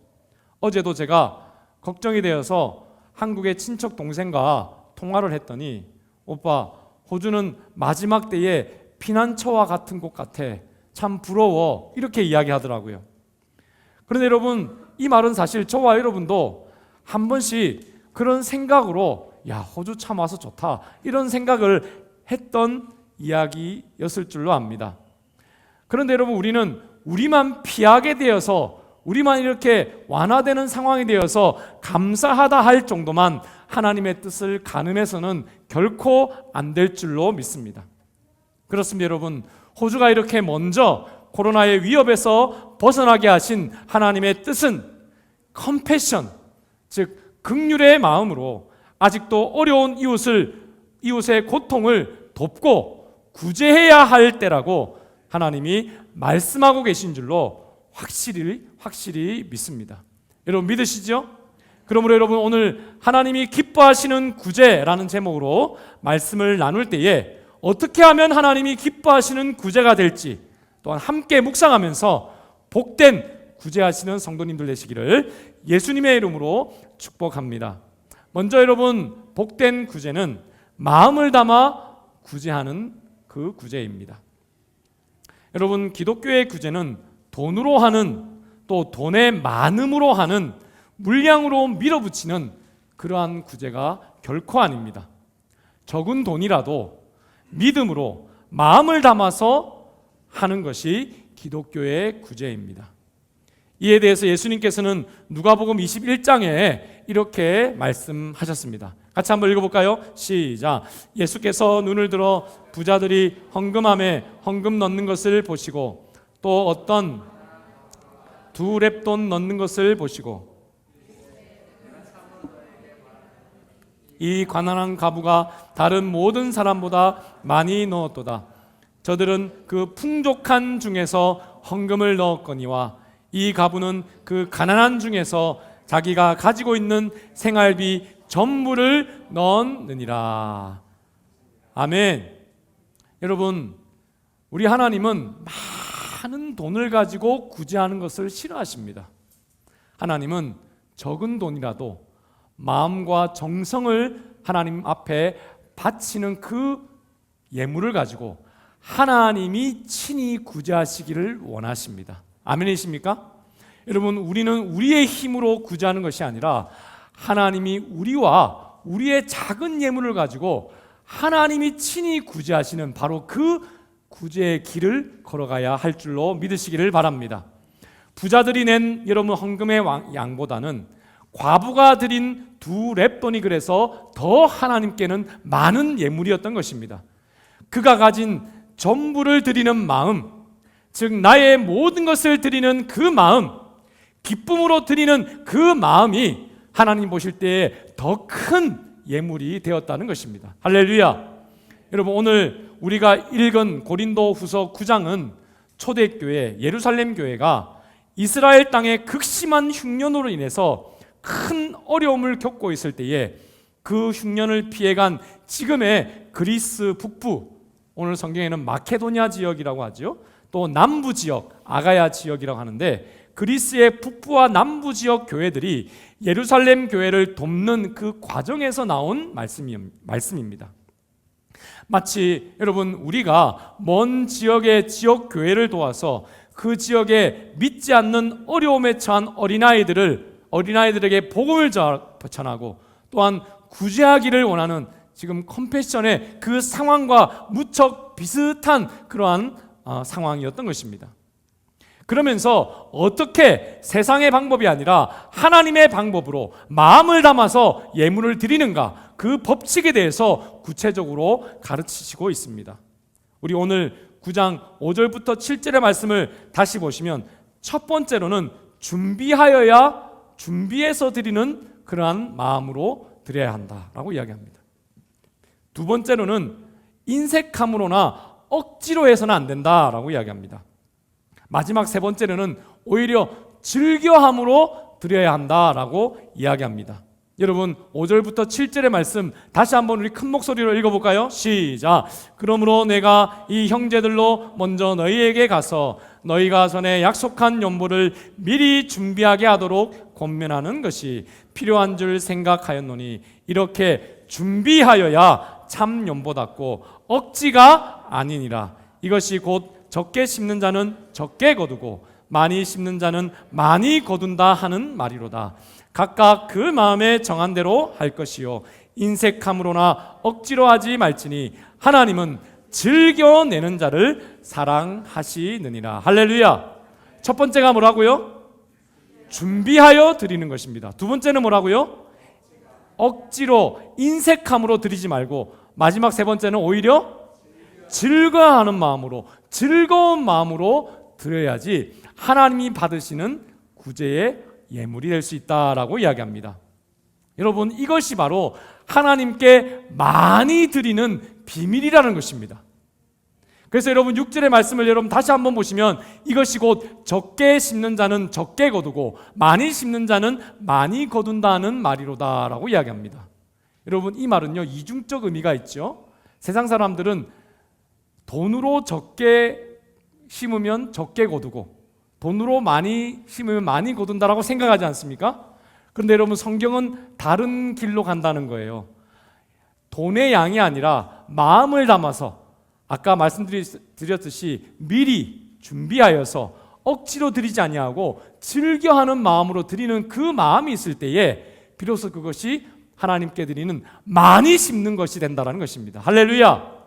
어제도 제가 걱정이 되어서 한국의 친척 동생과 통화를 했더니 오빠, 호주는 마지막 때에 피난처와 같은 곳 같아. 참 부러워. 이렇게 이야기하더라고요. 그런데 여러분, 이 말은 사실 저와 여러분도 한 번씩 그런 생각으로 야, 호주 참 와서 좋다. 이런 생각을 했던 이야기였을 줄로 압니다. 그런데 여러분, 우리는 우리만 피하게 되어서 우리만 이렇게 완화되는 상황이 되어서 감사하다 할 정도만 하나님의 뜻을 가늠해서는 결코 안 될 줄로 믿습니다. 그렇습니다. 여러분, 호주가 이렇게 먼저 코로나의 위협에서 벗어나게 하신 하나님의 뜻은 컴패션, 즉 긍휼의 마음으로 아직도 어려운 이웃의 고통을 돕고 구제해야 할 때라고 하나님이 말씀하고 계신 줄로 확실히 믿습니다. 여러분, 믿으시죠? 그러므로 여러분, 오늘 하나님이 기뻐하시는 구제라는 제목으로 말씀을 나눌 때에 어떻게 하면 하나님이 기뻐하시는 구제가 될지 또한 함께 묵상하면서 복된 구제하시는 성도님들 되시기를 예수님의 이름으로 축복합니다. 먼저 여러분, 복된 구제는 마음을 담아 구제하는 그 구제입니다. 여러분, 기독교의 구제는 돈으로 하는, 또 돈의 많음으로 하는, 물량으로 밀어붙이는 그러한 구제가 결코 아닙니다. 적은 돈이라도 믿음으로 마음을 담아서 하는 것이 기독교의 구제입니다. 이에 대해서 예수님께서는 누가복음 21장에 이렇게 말씀하셨습니다. 같이 한번 읽어볼까요? 시작. 예수께서 눈을 들어 부자들이 헌금함에 헌금 넣는 것을 보시고 또 어떤 2렙돈 넣는 것을 보시고 이 가난한 가부가 다른 모든 사람보다 많이 넣었도다. 저들은 그 풍족한 중에서 헌금을 넣었거니와 이 가부는 그 가난한 중에서 자기가 가지고 있는 생활비 전부를 넣었느니라. 아멘. 여러분, 우리 하나님은 많은 돈을 가지고 구제하는 것을 싫어하십니다. 하나님은 적은 돈이라도 마음과 정성을 하나님 앞에 바치는 그 예물을 가지고 하나님이 친히 구제하시기를 원하십니다. 아멘이십니까? 여러분, 우리는 우리의 힘으로 구제하는 것이 아니라 하나님이 우리와 우리의 작은 예물을 가지고 하나님이 친히 구제하시는 바로 그 구제의 길을 걸어가야 할 줄로 믿으시기를 바랍니다. 부자들이 낸 여러분 헌금의 양보다는 과부가 드린 2렙돈이 그래서 더 하나님께는 많은 예물이었던 것입니다. 그가 가진 전부를 드리는 마음, 즉 나의 모든 것을 드리는 그 마음, 기쁨으로 드리는 그 마음이 하나님 보실 때에 더 큰 예물이 되었다는 것입니다. 할렐루야. 여러분, 오늘 우리가 읽은 고린도후서 9장은 초대교회 예루살렘 교회가 이스라엘 땅의 극심한 흉년으로 인해서 큰 어려움을 겪고 있을 때에 그 흉년을 피해간 지금의 그리스 북부, 오늘 성경에는 마케도니아 지역이라고 하죠. 또 남부 지역, 아가야 지역이라고 하는데 그리스의 북부와 남부 지역 교회들이 예루살렘 교회를 돕는 그 과정에서 나온 말씀입니다. 마치 여러분, 우리가 먼 지역의 지역 교회를 도와서 그 지역에 믿지 않는 어려움에 처한 어린아이들에게 복음을 전하고 또한 구제하기를 원하는 지금 컴패션의 그 상황과 무척 비슷한 그러한 상황이었던 것입니다. 그러면서 어떻게 세상의 방법이 아니라 하나님의 방법으로 마음을 담아서 예물을 드리는가, 그 법칙에 대해서 구체적으로 가르치시고 있습니다. 우리 오늘 9장 5절부터 7절의 말씀을 다시 보시면 첫 번째로는 준비해서 드리는 그러한 마음으로 드려야 한다라고 이야기합니다. 두 번째로는 인색함으로나 억지로 해서는 안 된다라고 이야기합니다. 마지막 세 번째로는 오히려 즐겨함으로 드려야 한다라고 이야기합니다. 여러분, 5절부터 7절의 말씀 다시 한번 우리 큰 목소리로 읽어볼까요? 시작. 그러므로 내가 이 형제들로 먼저 너희에게 가서 너희가 전에 약속한 연보를 미리 준비하게 하도록 권면하는 것이 필요한 줄 생각하였노니 이렇게 준비하여야 참 연보답고 억지가 아니니라. 이것이 곧 적게 심는 자는 적게 거두고 많이 심는 자는 많이 거둔다 하는 말이로다. 각각 그 마음에 정한 대로 할 것이요 인색함으로나 억지로 하지 말지니 하나님은 즐겨내는 자를 사랑하시느니라. 할렐루야. 첫 번째가 뭐라고요? 준비하여 드리는 것입니다. 두 번째는 뭐라고요? 억지로 인색함으로 드리지 말고, 마지막 세 번째는 오히려 즐거워하는 마음으로, 즐거운 마음으로 드려야지 하나님이 받으시는 구제의 예물이 될 수 있다라고 이야기합니다. 여러분, 이것이 바로 하나님께 많이 드리는 비밀이라는 것입니다. 그래서 여러분 6절의 말씀을 여러분 다시 한번 보시면 이것이 곧 적게 심는 자는 적게 거두고 많이 심는 자는 많이 거둔다는 말이로다라고 이야기합니다. 여러분, 이 말은요 이중적 의미가 있죠. 세상 사람들은 돈으로 적게 심으면 적게 거두고 돈으로 많이 심으면 많이 거둔다라고 생각하지 않습니까? 그런데 여러분, 성경은 다른 길로 간다는 거예요. 돈의 양이 아니라 마음을 담아서, 아까 말씀드렸듯이 미리 준비하여서 억지로 드리지 아니하고 즐겨하는 마음으로 드리는 그 마음이 있을 때에 비로소 그것이 하나님께 드리는 많이 심는 것이 된다는 것입니다. 할렐루야.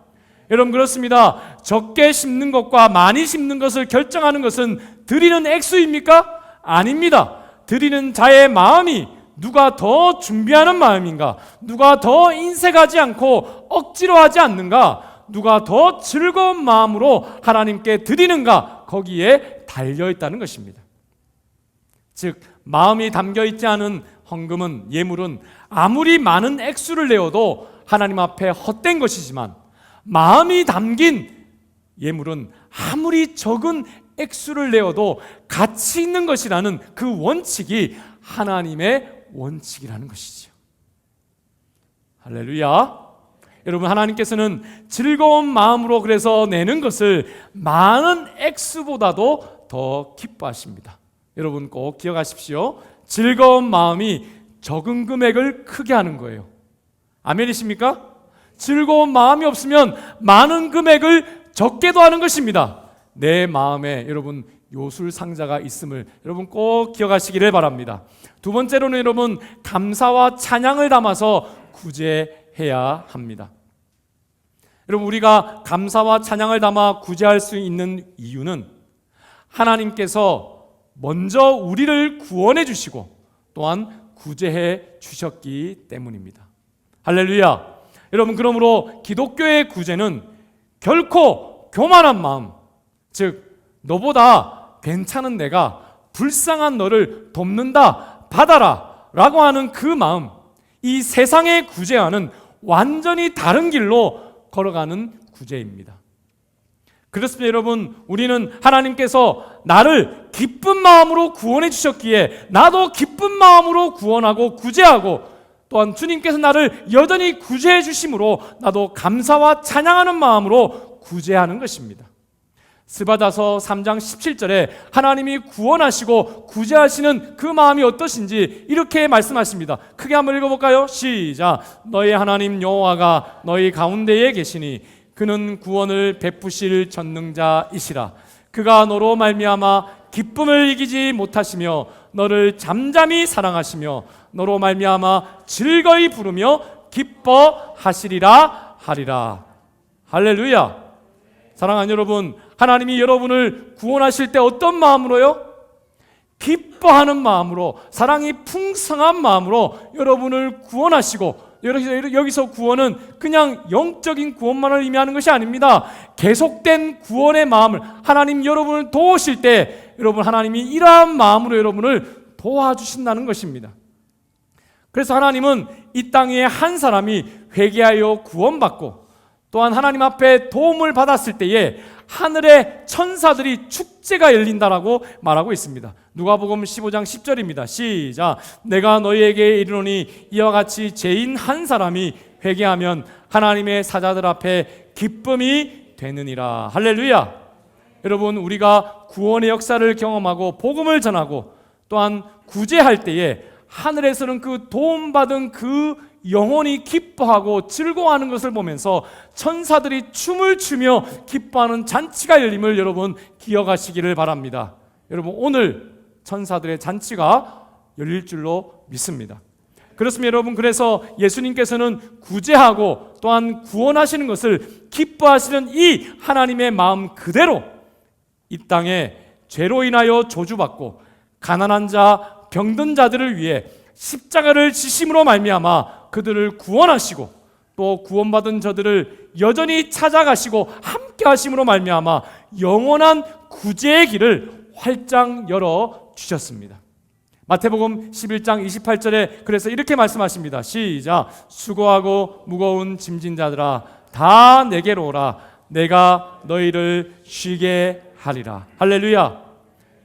여러분, 그렇습니다. 적게 심는 것과 많이 심는 것을 결정하는 것은 드리는 액수입니까? 아닙니다. 드리는 자의 마음이 누가 더 준비하는 마음인가, 누가 더 인색하지 않고 억지로 하지 않는가, 누가 더 즐거운 마음으로 하나님께 드리는가, 거기에 달려있다는 것입니다. 즉, 마음이 담겨있지 않은 헌금은, 예물은 아무리 많은 액수를 내어도 하나님 앞에 헛된 것이지만, 마음이 담긴 예물은 아무리 적은 액수를 내어도 가치 있는 것이라는 그 원칙이 하나님의 원칙이라는 것이죠. 할렐루야. 여러분, 하나님께서는 즐거운 마음으로 그래서 내는 것을 많은 액수보다도 더 기뻐하십니다. 여러분, 꼭 기억하십시오. 즐거운 마음이 적은 금액을 크게 하는 거예요. 아멘이십니까? 즐거운 마음이 없으면 많은 금액을 적게도 하는 것입니다. 내 마음에 여러분 요술 상자가 있음을 여러분 꼭 기억하시기를 바랍니다. 두 번째로는 여러분, 감사와 찬양을 담아서 구제해야 합니다. 여러분, 우리가 감사와 찬양을 담아 구제할 수 있는 이유는 하나님께서 먼저 우리를 구원해 주시고 또한 구제해 주셨기 때문입니다. 할렐루야. 여러분, 그러므로 기독교의 구제는 결코 교만한 마음, 즉 너보다 괜찮은 내가 불쌍한 너를 돕는다, 받아라 라고 하는 그 마음, 이 세상의 구제와는 완전히 다른 길로 걸어가는 구제입니다. 그렇습니다. 여러분, 우리는 하나님께서 나를 기쁜 마음으로 구원해 주셨기에 나도 기쁜 마음으로 구원하고 구제하고, 또한 주님께서 나를 여전히 구제해 주심으로 나도 감사와 찬양하는 마음으로 구제하는 것입니다. 스바다서 3장 17절에 하나님이 구원하시고 구제하시는 그 마음이 어떠신지 이렇게 말씀하십니다. 크게 한번 읽어볼까요? 시작. 너희 하나님 여호와가 너희 가운데에 계시니 그는 구원을 베푸실 전능자이시라. 그가 너로 말미암아 기쁨을 이기지 못하시며 너를 잠잠히 사랑하시며 너로 말미암아 즐거이 부르며 기뻐하시리라 하리라. 할렐루야. 사랑하는 여러분, 하나님이 여러분을 구원하실 때 어떤 마음으로요? 기뻐하는 마음으로, 사랑이 풍성한 마음으로 여러분을 구원하시고, 여기서 구원은 그냥 영적인 구원만을 의미하는 것이 아닙니다. 계속된 구원의 마음을, 하나님 여러분을 도우실 때 여러분, 하나님이 이러한 마음으로 여러분을 도와주신다는 것입니다. 그래서 하나님은 이 땅에 한 사람이 회개하여 구원받고 또한 하나님 앞에 도움을 받았을 때에 하늘의 천사들이 축제가 열린다라고 말하고 있습니다. 누가복음 15장 10절입니다. 시작. 내가 너희에게 이르노니 이와 같이 죄인 한 사람이 회개하면 하나님의 사자들 앞에 기쁨이 되느니라. 할렐루야. 여러분, 우리가 구원의 역사를 경험하고 복음을 전하고 또한 구제할 때에 하늘에서는 그 도움받은 그 영혼이 기뻐하고 즐거워하는 것을 보면서 천사들이 춤을 추며 기뻐하는 잔치가 열림을 여러분 기억하시기를 바랍니다. 여러분, 오늘 천사들의 잔치가 열릴 줄로 믿습니다. 그렇습니다. 여러분, 그래서 예수님께서는 구제하고 또한 구원하시는 것을 기뻐하시는 이 하나님의 마음 그대로 이 땅에 죄로 인하여 저주받고 가난한 자, 병든 자들을 위해 십자가를 지심으로 말미암아 그들을 구원하시고 또 구원받은 저들을 여전히 찾아가시고 함께 하심으로 말미암아 영원한 구제의 길을 활짝 열어 주셨습니다. 마태복음 11장 28절에 그래서 이렇게 말씀하십니다. 시작. 수고하고 무거운 짐진 자들아 다 내게로 오라. 내가 너희를 쉬게 하리라. 할렐루야.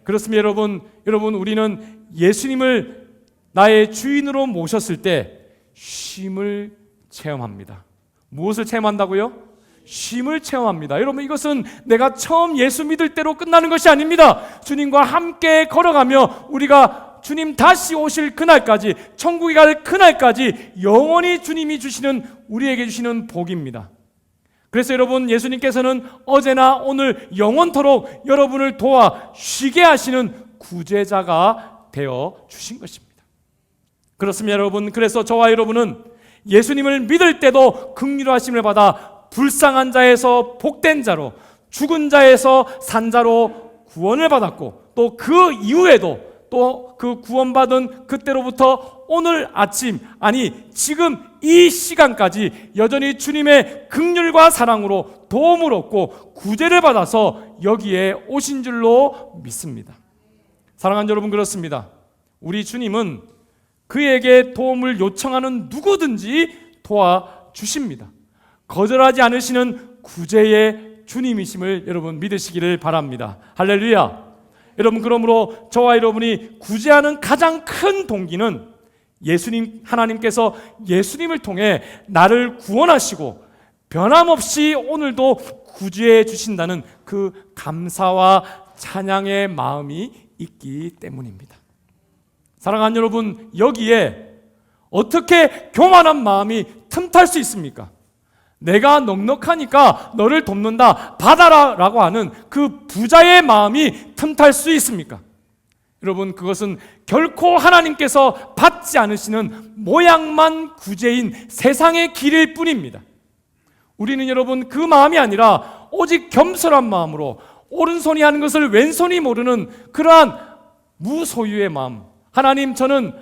그렇습니다. 여러분 우리는 예수님을 나의 주인으로 모셨을 때 쉼을 체험합니다. 무엇을 체험한다고요? 쉼을 체험합니다. 여러분, 이것은 내가 처음 예수 믿을 때로 끝나는 것이 아닙니다. 주님과 함께 걸어가며 우리가 주님 다시 오실 그날까지, 천국에 갈 그날까지 영원히 주님이 주시는, 우리에게 주시는 복입니다. 그래서 여러분, 예수님께서는 어제나 오늘 영원토록 여러분을 도와 쉬게 하시는 구제자가 되어 주신 것입니다. 그렇습니다. 여러분, 그래서 저와 여러분은 예수님을 믿을 때도 긍휼하심을 받아 불쌍한 자에서 복된 자로, 죽은 자에서 산 자로 구원을 받았고, 또 그 이후에도 또 그 구원받은 그때로부터 오늘 아침, 아니 지금 이 시간까지 여전히 주님의 긍휼과 사랑으로 도움을 얻고 구제를 받아서 여기에 오신 줄로 믿습니다. 사랑하는 여러분, 그렇습니다. 우리 주님은 그에게 도움을 요청하는 누구든지 도와주십니다. 거절하지 않으시는 구제의 주님이심을 여러분 믿으시기를 바랍니다. 할렐루야. 여러분, 그러므로 저와 여러분이 구제하는 가장 큰 동기는 예수님, 하나님께서 예수님을 통해 나를 구원하시고 변함없이 오늘도 구제해 주신다는 그 감사와 찬양의 마음이 있기 때문입니다. 사랑하는 여러분, 여기에 어떻게 교만한 마음이 틈탈 수 있습니까? 내가 넉넉하니까 너를 돕는다, 받아라 라고 하는 그 부자의 마음이 틈탈 수 있습니까? 여러분, 그것은 결코 하나님께서 받지 않으시는 모양만 구제인 세상의 길일 뿐입니다. 우리는 여러분 그 마음이 아니라 오직 겸손한 마음으로 오른손이 하는 것을 왼손이 모르는 그러한 무소유의 마음, 하나님 저는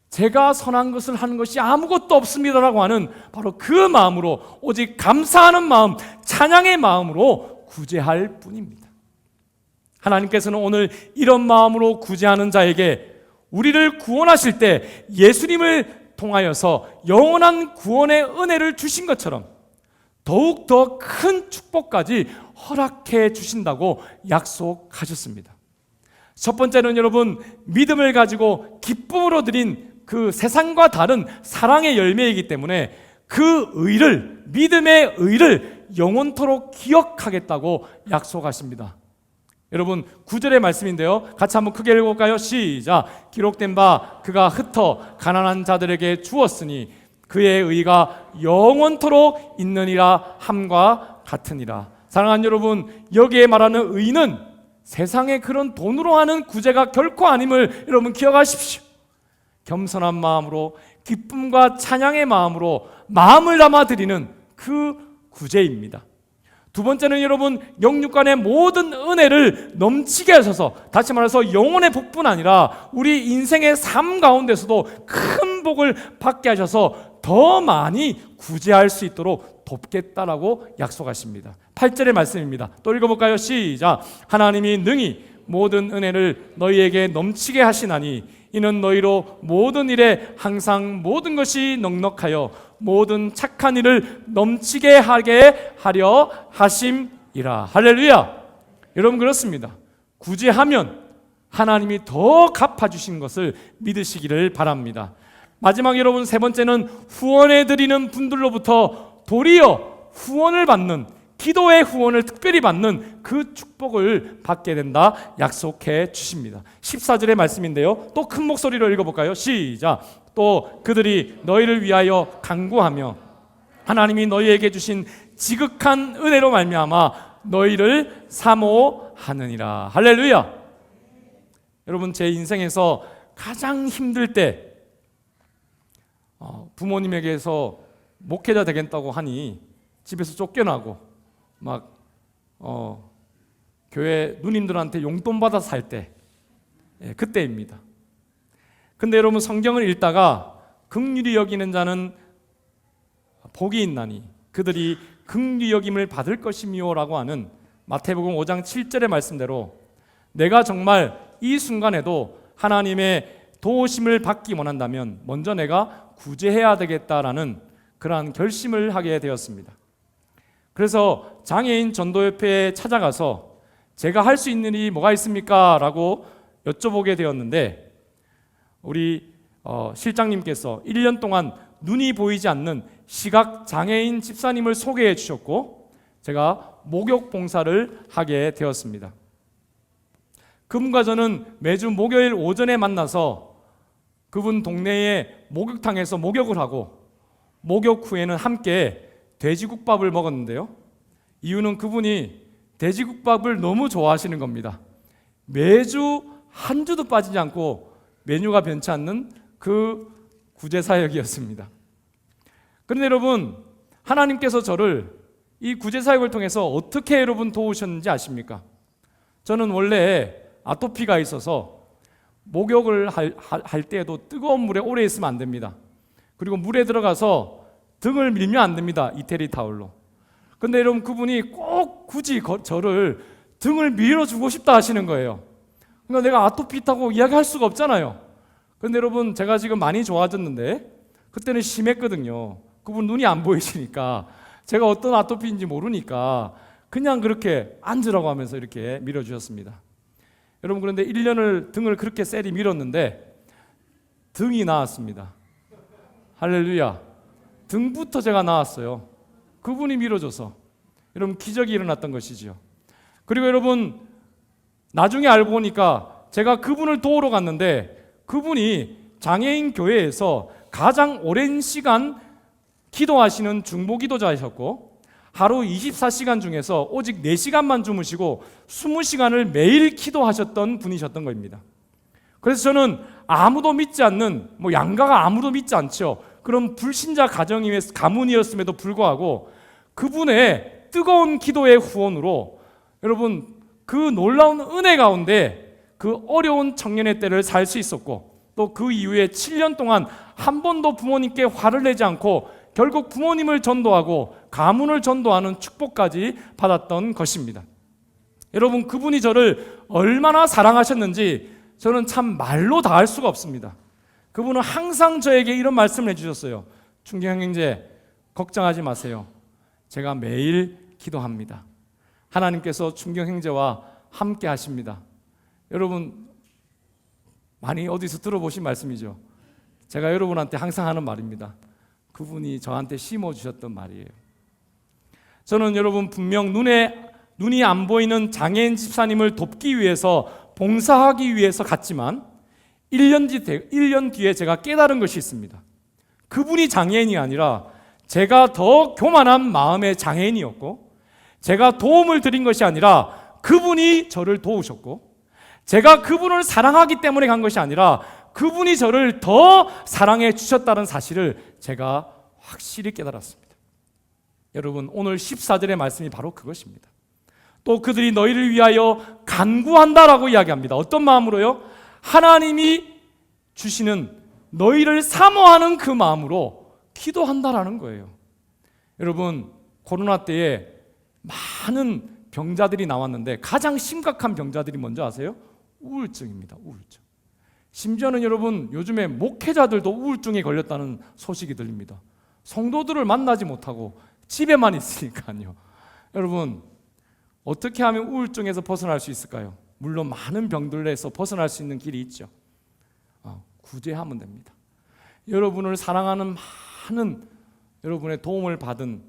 제가 선한 것을 하는 것이 아무것도 없습니다라고 하는 바로 그 마음으로, 오직 감사하는 마음, 찬양의 마음으로 구제할 뿐입니다. 하나님께서는 오늘 이런 마음으로 구제하는 자에게 우리를 구원하실 때 예수님을 통하여서 영원한 구원의 은혜를 주신 것처럼 더욱 더 큰 축복까지 허락해 주신다고 약속하셨습니다. 첫 번째는 여러분, 믿음을 가지고 기쁨으로 드린 그 세상과 다른 사랑의 열매이기 때문에 그 의를, 믿음의 의를 영원토록 기억하겠다고 약속하십니다. 여러분 9절의 말씀인데요, 같이 한번 크게 읽어볼까요? 시작. 기록된 바 그가 흩어 가난한 자들에게 주었으니 그의 의가 영원토록 있느니라 함과 같으니라. 사랑하는 여러분, 여기에 말하는 의는 세상의 그런 돈으로 하는 구제가 결코 아님을 여러분 기억하십시오. 겸손한 마음으로, 기쁨과 찬양의 마음으로 마음을 담아 드리는 그 구제입니다. 두 번째는 여러분, 영육간의 모든 은혜를 넘치게 하셔서, 다시 말해서 영혼의 복뿐 아니라 우리 인생의 삶 가운데서도 큰 복을 받게 하셔서 더 많이 구제할 수 있도록 돕겠다라고 약속하십니다. 8절의 말씀입니다. 또 읽어볼까요? 시작. 하나님이 능히 모든 은혜를 너희에게 넘치게 하시나니 이는 너희로 모든 일에 항상 모든 것이 넉넉하여 모든 착한 일을 넘치게 하게 하려 하심이라. 할렐루야. 여러분 그렇습니다. 구제하면 하나님이 더 갚아주신 것을 믿으시기를 바랍니다. 마지막 여러분 세 번째는 후원해 드리는 분들로부터 도리어 후원을 받는, 기도의 후원을 특별히 받는 그 축복을 받게 된다 약속해 주십니다. 14절의 말씀인데요, 또 큰 목소리로 읽어볼까요? 시작. 또 그들이 너희를 위하여 간구하며 하나님이 너희에게 주신 지극한 은혜로 말미암아 너희를 사모하느니라. 할렐루야. 여러분 제 인생에서 가장 힘들 때 부모님에게서 목회자 되겠다고 하니 집에서 쫓겨나고 막 교회 누님들한테 용돈 받아 살 때, 그때입니다. 근데 여러분 성경을 읽다가 긍휼히 여기는 자는 복이 있나니 그들이 긍휼히 여김을 받을 것이미요라고 하는 마태복음 5장 7절의 말씀대로 내가 정말 이 순간에도 하나님의 도우심을 받기 원한다면 먼저 내가 구제해야 되겠다라는 그러한 결심을 하게 되었습니다. 그래서 장애인 전도협회에 찾아가서 제가 할 수 있는 일이 뭐가 있습니까? 라고 여쭤보게 되었는데 우리 실장님께서 1년 동안 눈이 보이지 않는 시각장애인 집사님을 소개해 주셨고 제가 목욕 봉사를 하게 되었습니다. 그분과 저는 매주 목요일 오전에 만나서 그분 동네의 목욕탕에서 목욕을 하고 목욕 후에는 함께 돼지국밥을 먹었는데요, 이유는 그분이 돼지국밥을 너무 좋아하시는 겁니다. 매주 한 주도 빠지지 않고 메뉴가 변치 않는 그 구제사역이었습니다. 그런데 여러분 하나님께서 저를 이 구제사역을 통해서 어떻게 여러분 도우셨는지 아십니까? 저는 원래 아토피가 있어서 목욕을 할 때에도 뜨거운 물에 오래 있으면 안 됩니다. 그리고 물에 들어가서 등을 밀면 안 됩니다. 이태리 타올로. 근데 여러분 그분이 꼭 굳이 저를 등을 밀어주고 싶다 하시는 거예요. 그러니까 내가 아토피 있다고 이야기할 수가 없잖아요. 그런데 여러분 제가 지금 많이 좋아졌는데 그때는 심했거든요. 그분 눈이 안 보이시니까 제가 어떤 아토피인지 모르니까 그냥 그렇게 앉으라고 하면서 이렇게 밀어주셨습니다. 여러분 그런데 1년을 등을 그렇게 세리 밀었는데 등이 나았습니다. 할렐루야. 등부터 제가 나았어요. 그분이 밀어줘서. 여러분 기적이 일어났던 것이죠. 그리고 여러분 나중에 알고 보니까 제가 그분을 도우러 갔는데 그분이 장애인 교회에서 가장 오랜 시간 기도하시는 중보기도자이셨고 하루 24시간 중에서 오직 4시간만 주무시고 20시간을 매일 기도하셨던 분이셨던 겁니다. 그래서 저는 아무도 믿지 않는, 양가가 아무도 믿지 않죠. 그런 불신자 가문이었음에도 불구하고 그분의 뜨거운 기도의 후원으로 여러분 그 놀라운 은혜 가운데 그 어려운 청년의 때를 살 수 있었고 또 그 이후에 7년 동안 한 번도 부모님께 화를 내지 않고 결국 부모님을 전도하고 가문을 전도하는 축복까지 받았던 것입니다. 여러분, 그분이 저를 얼마나 사랑하셨는지 저는 참 말로 다 할 수가 없습니다. 그분은 항상 저에게 이런 말씀을 해주셨어요. 충경 형제, 걱정하지 마세요. 제가 매일 기도합니다. 하나님께서 충경 형제와 함께 하십니다. 여러분, 많이 어디서 들어보신 말씀이죠. 제가 여러분한테 항상 하는 말입니다. 그분이 저한테 심어주셨던 말이에요. 저는 여러분 분명 눈이 안 보이는 장애인 집사님을 돕기 위해서 봉사하기 위해서 갔지만 1년 뒤에 제가 깨달은 것이 있습니다. 그분이 장애인이 아니라 제가 더 교만한 마음의 장애인이었고 제가 도움을 드린 것이 아니라 그분이 저를 도우셨고 제가 그분을 사랑하기 때문에 간 것이 아니라 그분이 저를 더 사랑해 주셨다는 사실을 제가 확실히 깨달았습니다. 여러분, 오늘 14절의 말씀이 바로 그것입니다. 또 그들이 너희를 위하여 간구한다라고 이야기합니다. 어떤 마음으로요? 하나님이 주시는 너희를 사모하는 그 마음으로 기도한다라는 거예요. 여러분, 코로나 때에 많은 병자들이 나왔는데 가장 심각한 병자들이 뭔지 아세요? 우울증입니다. 우울증. 심지어는 여러분, 요즘에 목회자들도 우울증에 걸렸다는 소식이 들립니다. 성도들을 만나지 못하고 집에만 있으니까요. 여러분, 어떻게 하면 우울증에서 벗어날 수 있을까요? 물론 많은 병들에서 벗어날 수 있는 길이 있죠. 구제하면 됩니다. 여러분을 사랑하는 많은 여러분의 도움을 받은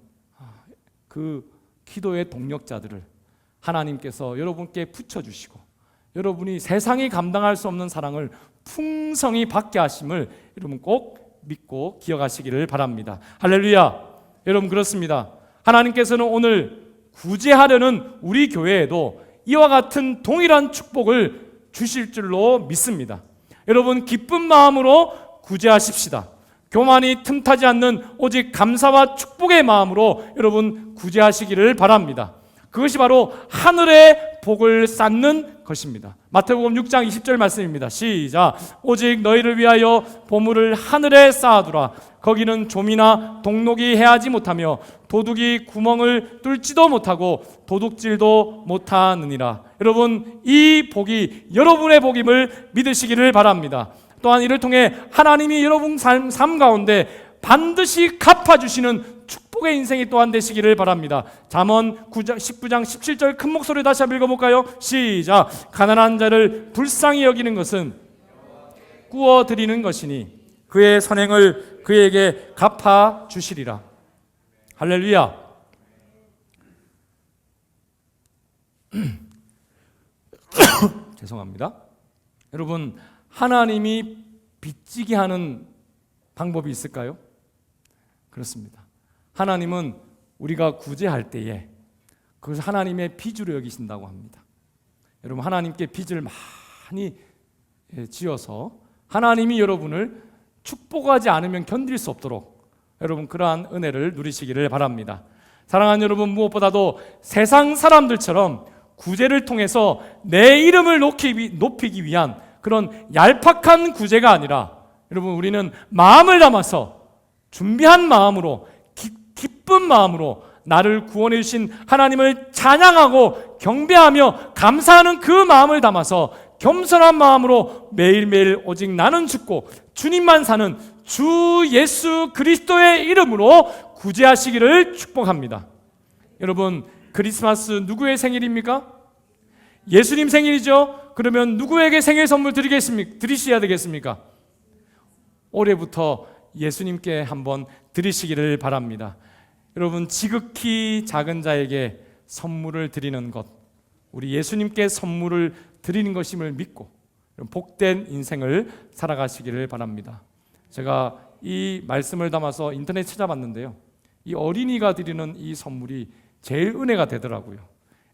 그 기도의 동력자들을 하나님께서 여러분께 붙여주시고 여러분이 세상이 감당할 수 없는 사랑을 풍성히 받게 하심을 여러분 꼭 믿고 기억하시기를 바랍니다. 할렐루야. 여러분, 그렇습니다. 하나님께서는 오늘 구제하려는 우리 교회에도 이와 같은 동일한 축복을 주실 줄로 믿습니다. 여러분, 기쁜 마음으로 구제하십시다. 교만이 틈타지 않는 오직 감사와 축복의 마음으로 여러분 구제하시기를 바랍니다. 그것이 바로 하늘의 복을 쌓는 것입니다. 마태복음 6장 20절 말씀입니다. 시작. 오직 너희를 위하여 보물을 하늘에 쌓아두라. 거기는 좀이나 동록이 해하지 못하며 도둑이 구멍을 뚫지도 못하고 도둑질도 못하느니라. 여러분, 이 복이 여러분의 복임을 믿으시기를 바랍니다. 또한 이를 통해 하나님이 여러분 삶 가운데 반드시 갚아주시는 축복의 인생이 또한 되시기를 바랍니다. 잠언 19장 17절 큰 목소리 다시 한번 읽어볼까요? 시작. 가난한 자를 불쌍히 여기는 것은 구워드리는 것이니 그의 선행을 그에게 갚아주시리라. 할렐루야. 죄송합니다. 여러분, 하나님이 빚지게 하는 방법이 있을까요? 그렇습니다. 하나님은 우리가 구제할 때에 그것을 하나님의 빚으로 여기신다고 합니다. 여러분, 하나님께 빚을 많이 지어서 하나님이 여러분을 축복하지 않으면 견딜 수 없도록 여러분 그러한 은혜를 누리시기를 바랍니다. 사랑하는 여러분, 무엇보다도 세상 사람들처럼 구제를 통해서 내 이름을 높이기 위한 그런 얄팍한 구제가 아니라 여러분, 우리는 마음을 담아서 준비한 마음으로 기쁜 마음으로 나를 구원해 주신 하나님을 찬양하고 경배하며 감사하는 그 마음을 담아서 겸손한 마음으로 매일매일 오직 나는 죽고 주님만 사는 주 예수 그리스도의 이름으로 구제하시기를 축복합니다. 여러분, 크리스마스 누구의 생일입니까? 예수님 생일이죠. 그러면 누구에게 생일 선물 드리셔야 되겠습니까? 올해부터 예수님께 한번 드리시기를 바랍니다. 여러분, 지극히 작은 자에게 선물을 드리는 것, 우리 예수님께 선물을 드리는 것임을 믿고 복된 인생을 살아가시기를 바랍니다. 제가 이 말씀을 담아서 인터넷 찾아봤는데요, 이 어린이가 드리는 이 선물이 제일 은혜가 되더라고요.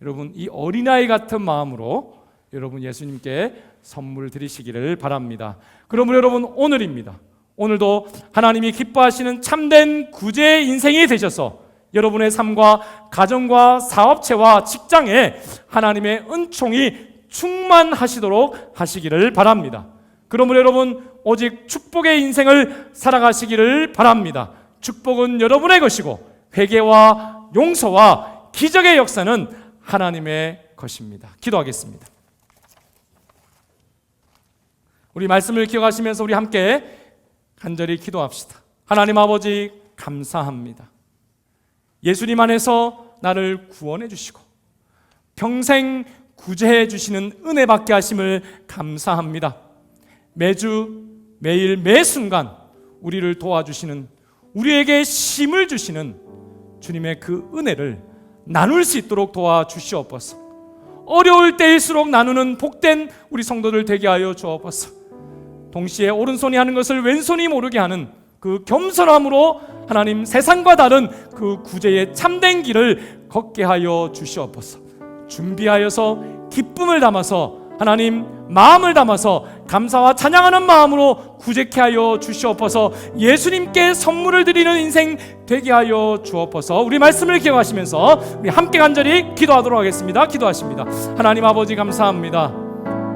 여러분, 이 어린아이 같은 마음으로 여러분 예수님께 선물 드리시기를 바랍니다. 그러므로 여러분, 오늘입니다. 오늘도 하나님이 기뻐하시는 참된 구제의 인생이 되셔서 여러분의 삶과 가정과 사업체와 직장에 하나님의 은총이 충만하시도록 하시기를 바랍니다. 그러므로 여러분 오직 축복의 인생을 살아가시기를 바랍니다. 축복은 여러분의 것이고 회개와 용서와 기적의 역사는 하나님의 것입니다. 기도하겠습니다. 우리 말씀을 기억하시면서 우리 함께 간절히 기도합시다. 하나님 아버지 감사합니다. 예수님 안에서 나를 구원해 주시고 평생 구제해 주시는 은혜 받게 하심을 감사합니다. 매주 매일 매 순간 우리를 도와주시는, 우리에게 힘을 주시는 주님의 그 은혜를 나눌 수 있도록 도와주시옵소서. 어려울 때일수록 나누는 복된 우리 성도들 되게 하여 주옵소서. 동시에 오른손이 하는 것을 왼손이 모르게 하는 그 겸손함으로 하나님 세상과 다른 그 구제의 참된 길을 걷게 하여 주시옵소서. 준비하여서 기쁨을 담아서 하나님 마음을 담아서 감사와 찬양하는 마음으로 구제케 하여 주시옵소서. 예수님께 선물을 드리는 인생 되게 하여 주옵소서. 우리 말씀을 기억하시면서 우리 함께 간절히 기도하도록 하겠습니다. 기도하십니다. 하나님 아버지 감사합니다.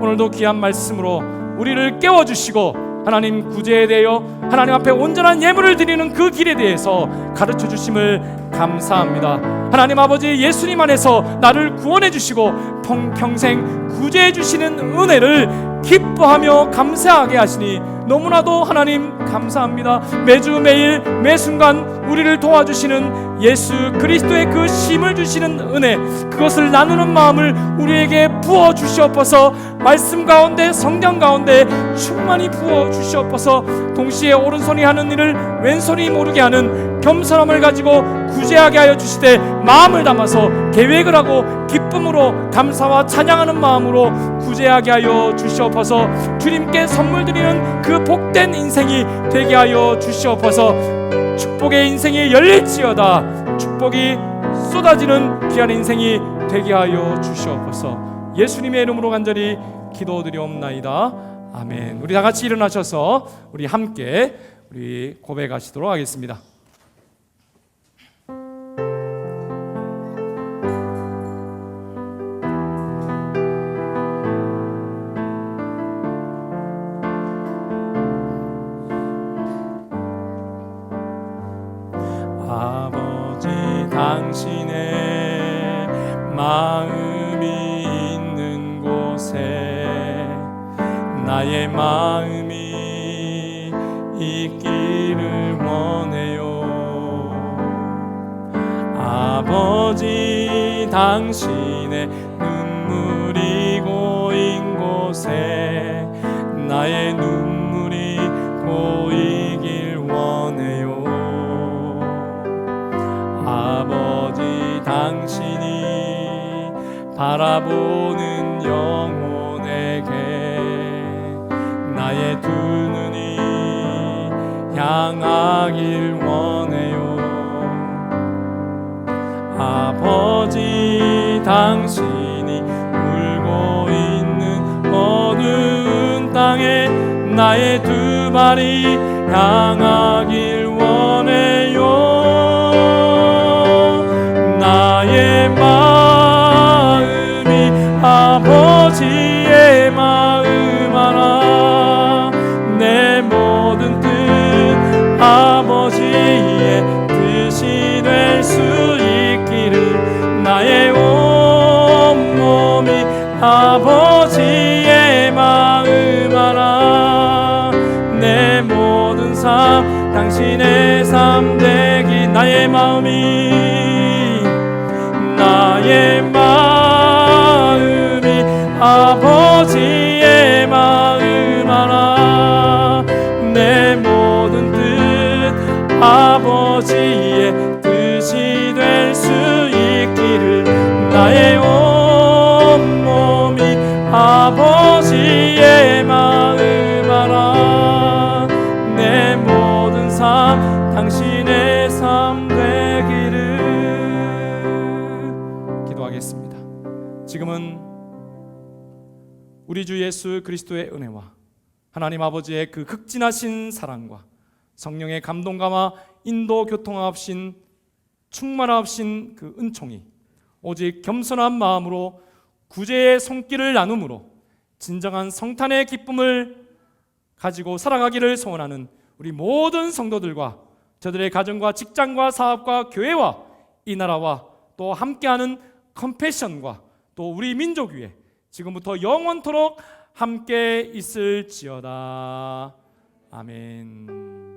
오늘도 귀한 말씀으로 우리를 깨워주시고 하나님 구제에 대하여 하나님 앞에 온전한 예물을 드리는 그 길에 대해서 가르쳐 주심을 감사합니다. 하나님 아버지 예수님 안에서 나를 구원해 주시고 평생 구제해 주시는 은혜를 기뻐하며 감사하게 하시니 너무나도 하나님 감사합니다. 매주 매일 매 순간 우리를 도와주시는 예수 그리스도의 그 힘을 주시는 은혜, 그것을 나누는 마음을 우리에게 부어 주시옵소서. 말씀 가운데 성경 가운데 충만히 부어 주시옵소서. 동시에 오른손이 하는 일을 왼손이 모르게 하는 겸손함을 가지고 구제하게 하여 주시되 마음을 담아서 계획을 하고 기쁨으로 감사와 찬양하는 마음으로 구제하게 하여 주시옵소서. 주님께 선물 드리는 그 복된 인생이 되게 하여 주시옵소서. 축복의 인생이 열릴지어다. 축복이 쏟아지는 귀한 인생이 되게 하여 주시옵소서. 예수님의 이름으로 간절히 기도드리옵나이다. 아멘. 우리 다 같이 일어나셔서 우리 함께 우리 고백하시도록 하겠습니다. 아버지 당신의 마음이 있는 곳에 나의 마음이 있기를 원해요. 아버지 당신의 눈물이 고인 곳에 나의 눈물이 고이길 원해요. 아버지 당신이 바라보는 영혼에게 나의 두 눈이 향하길 원해요. 아버지 당신이 울고 있는 어두운 땅에 나의 두 발이 향하길 원해요. 나의 마음이 아버지의 마음 하나, 내 모든 뜻 아버지의 뜻이 될 수 있기를, 나의 온몸이 아버지의 마음 하나, 내 모든 삶 당신의 삶 되기. 나의 마음이 아버지의 마음 하나, 내 모든 뜻 아버지의 뜻이 될 수 있기를, 나의 온몸이 아버지의 마음 하나, 내 모든 삶 당신의 삶 되기를. 기도하겠습니다. 지금은 우리 주 예수 그리스도의 은혜와 하나님 아버지의 그 극진하신 사랑과 성령의 감동감화 인도 교통하옵신 충만하옵신 그 은총이 오직 겸손한 마음으로 구제의 손길을 나눔으로 진정한 성탄의 기쁨을 가지고 살아가기를 소원하는 우리 모든 성도들과 저들의 가정과 직장과 사업과 교회와 이 나라와 또 함께하는 컴패션과 또 우리 민족 위에 지금부터 영원토록 함께 있을지어다. 아멘.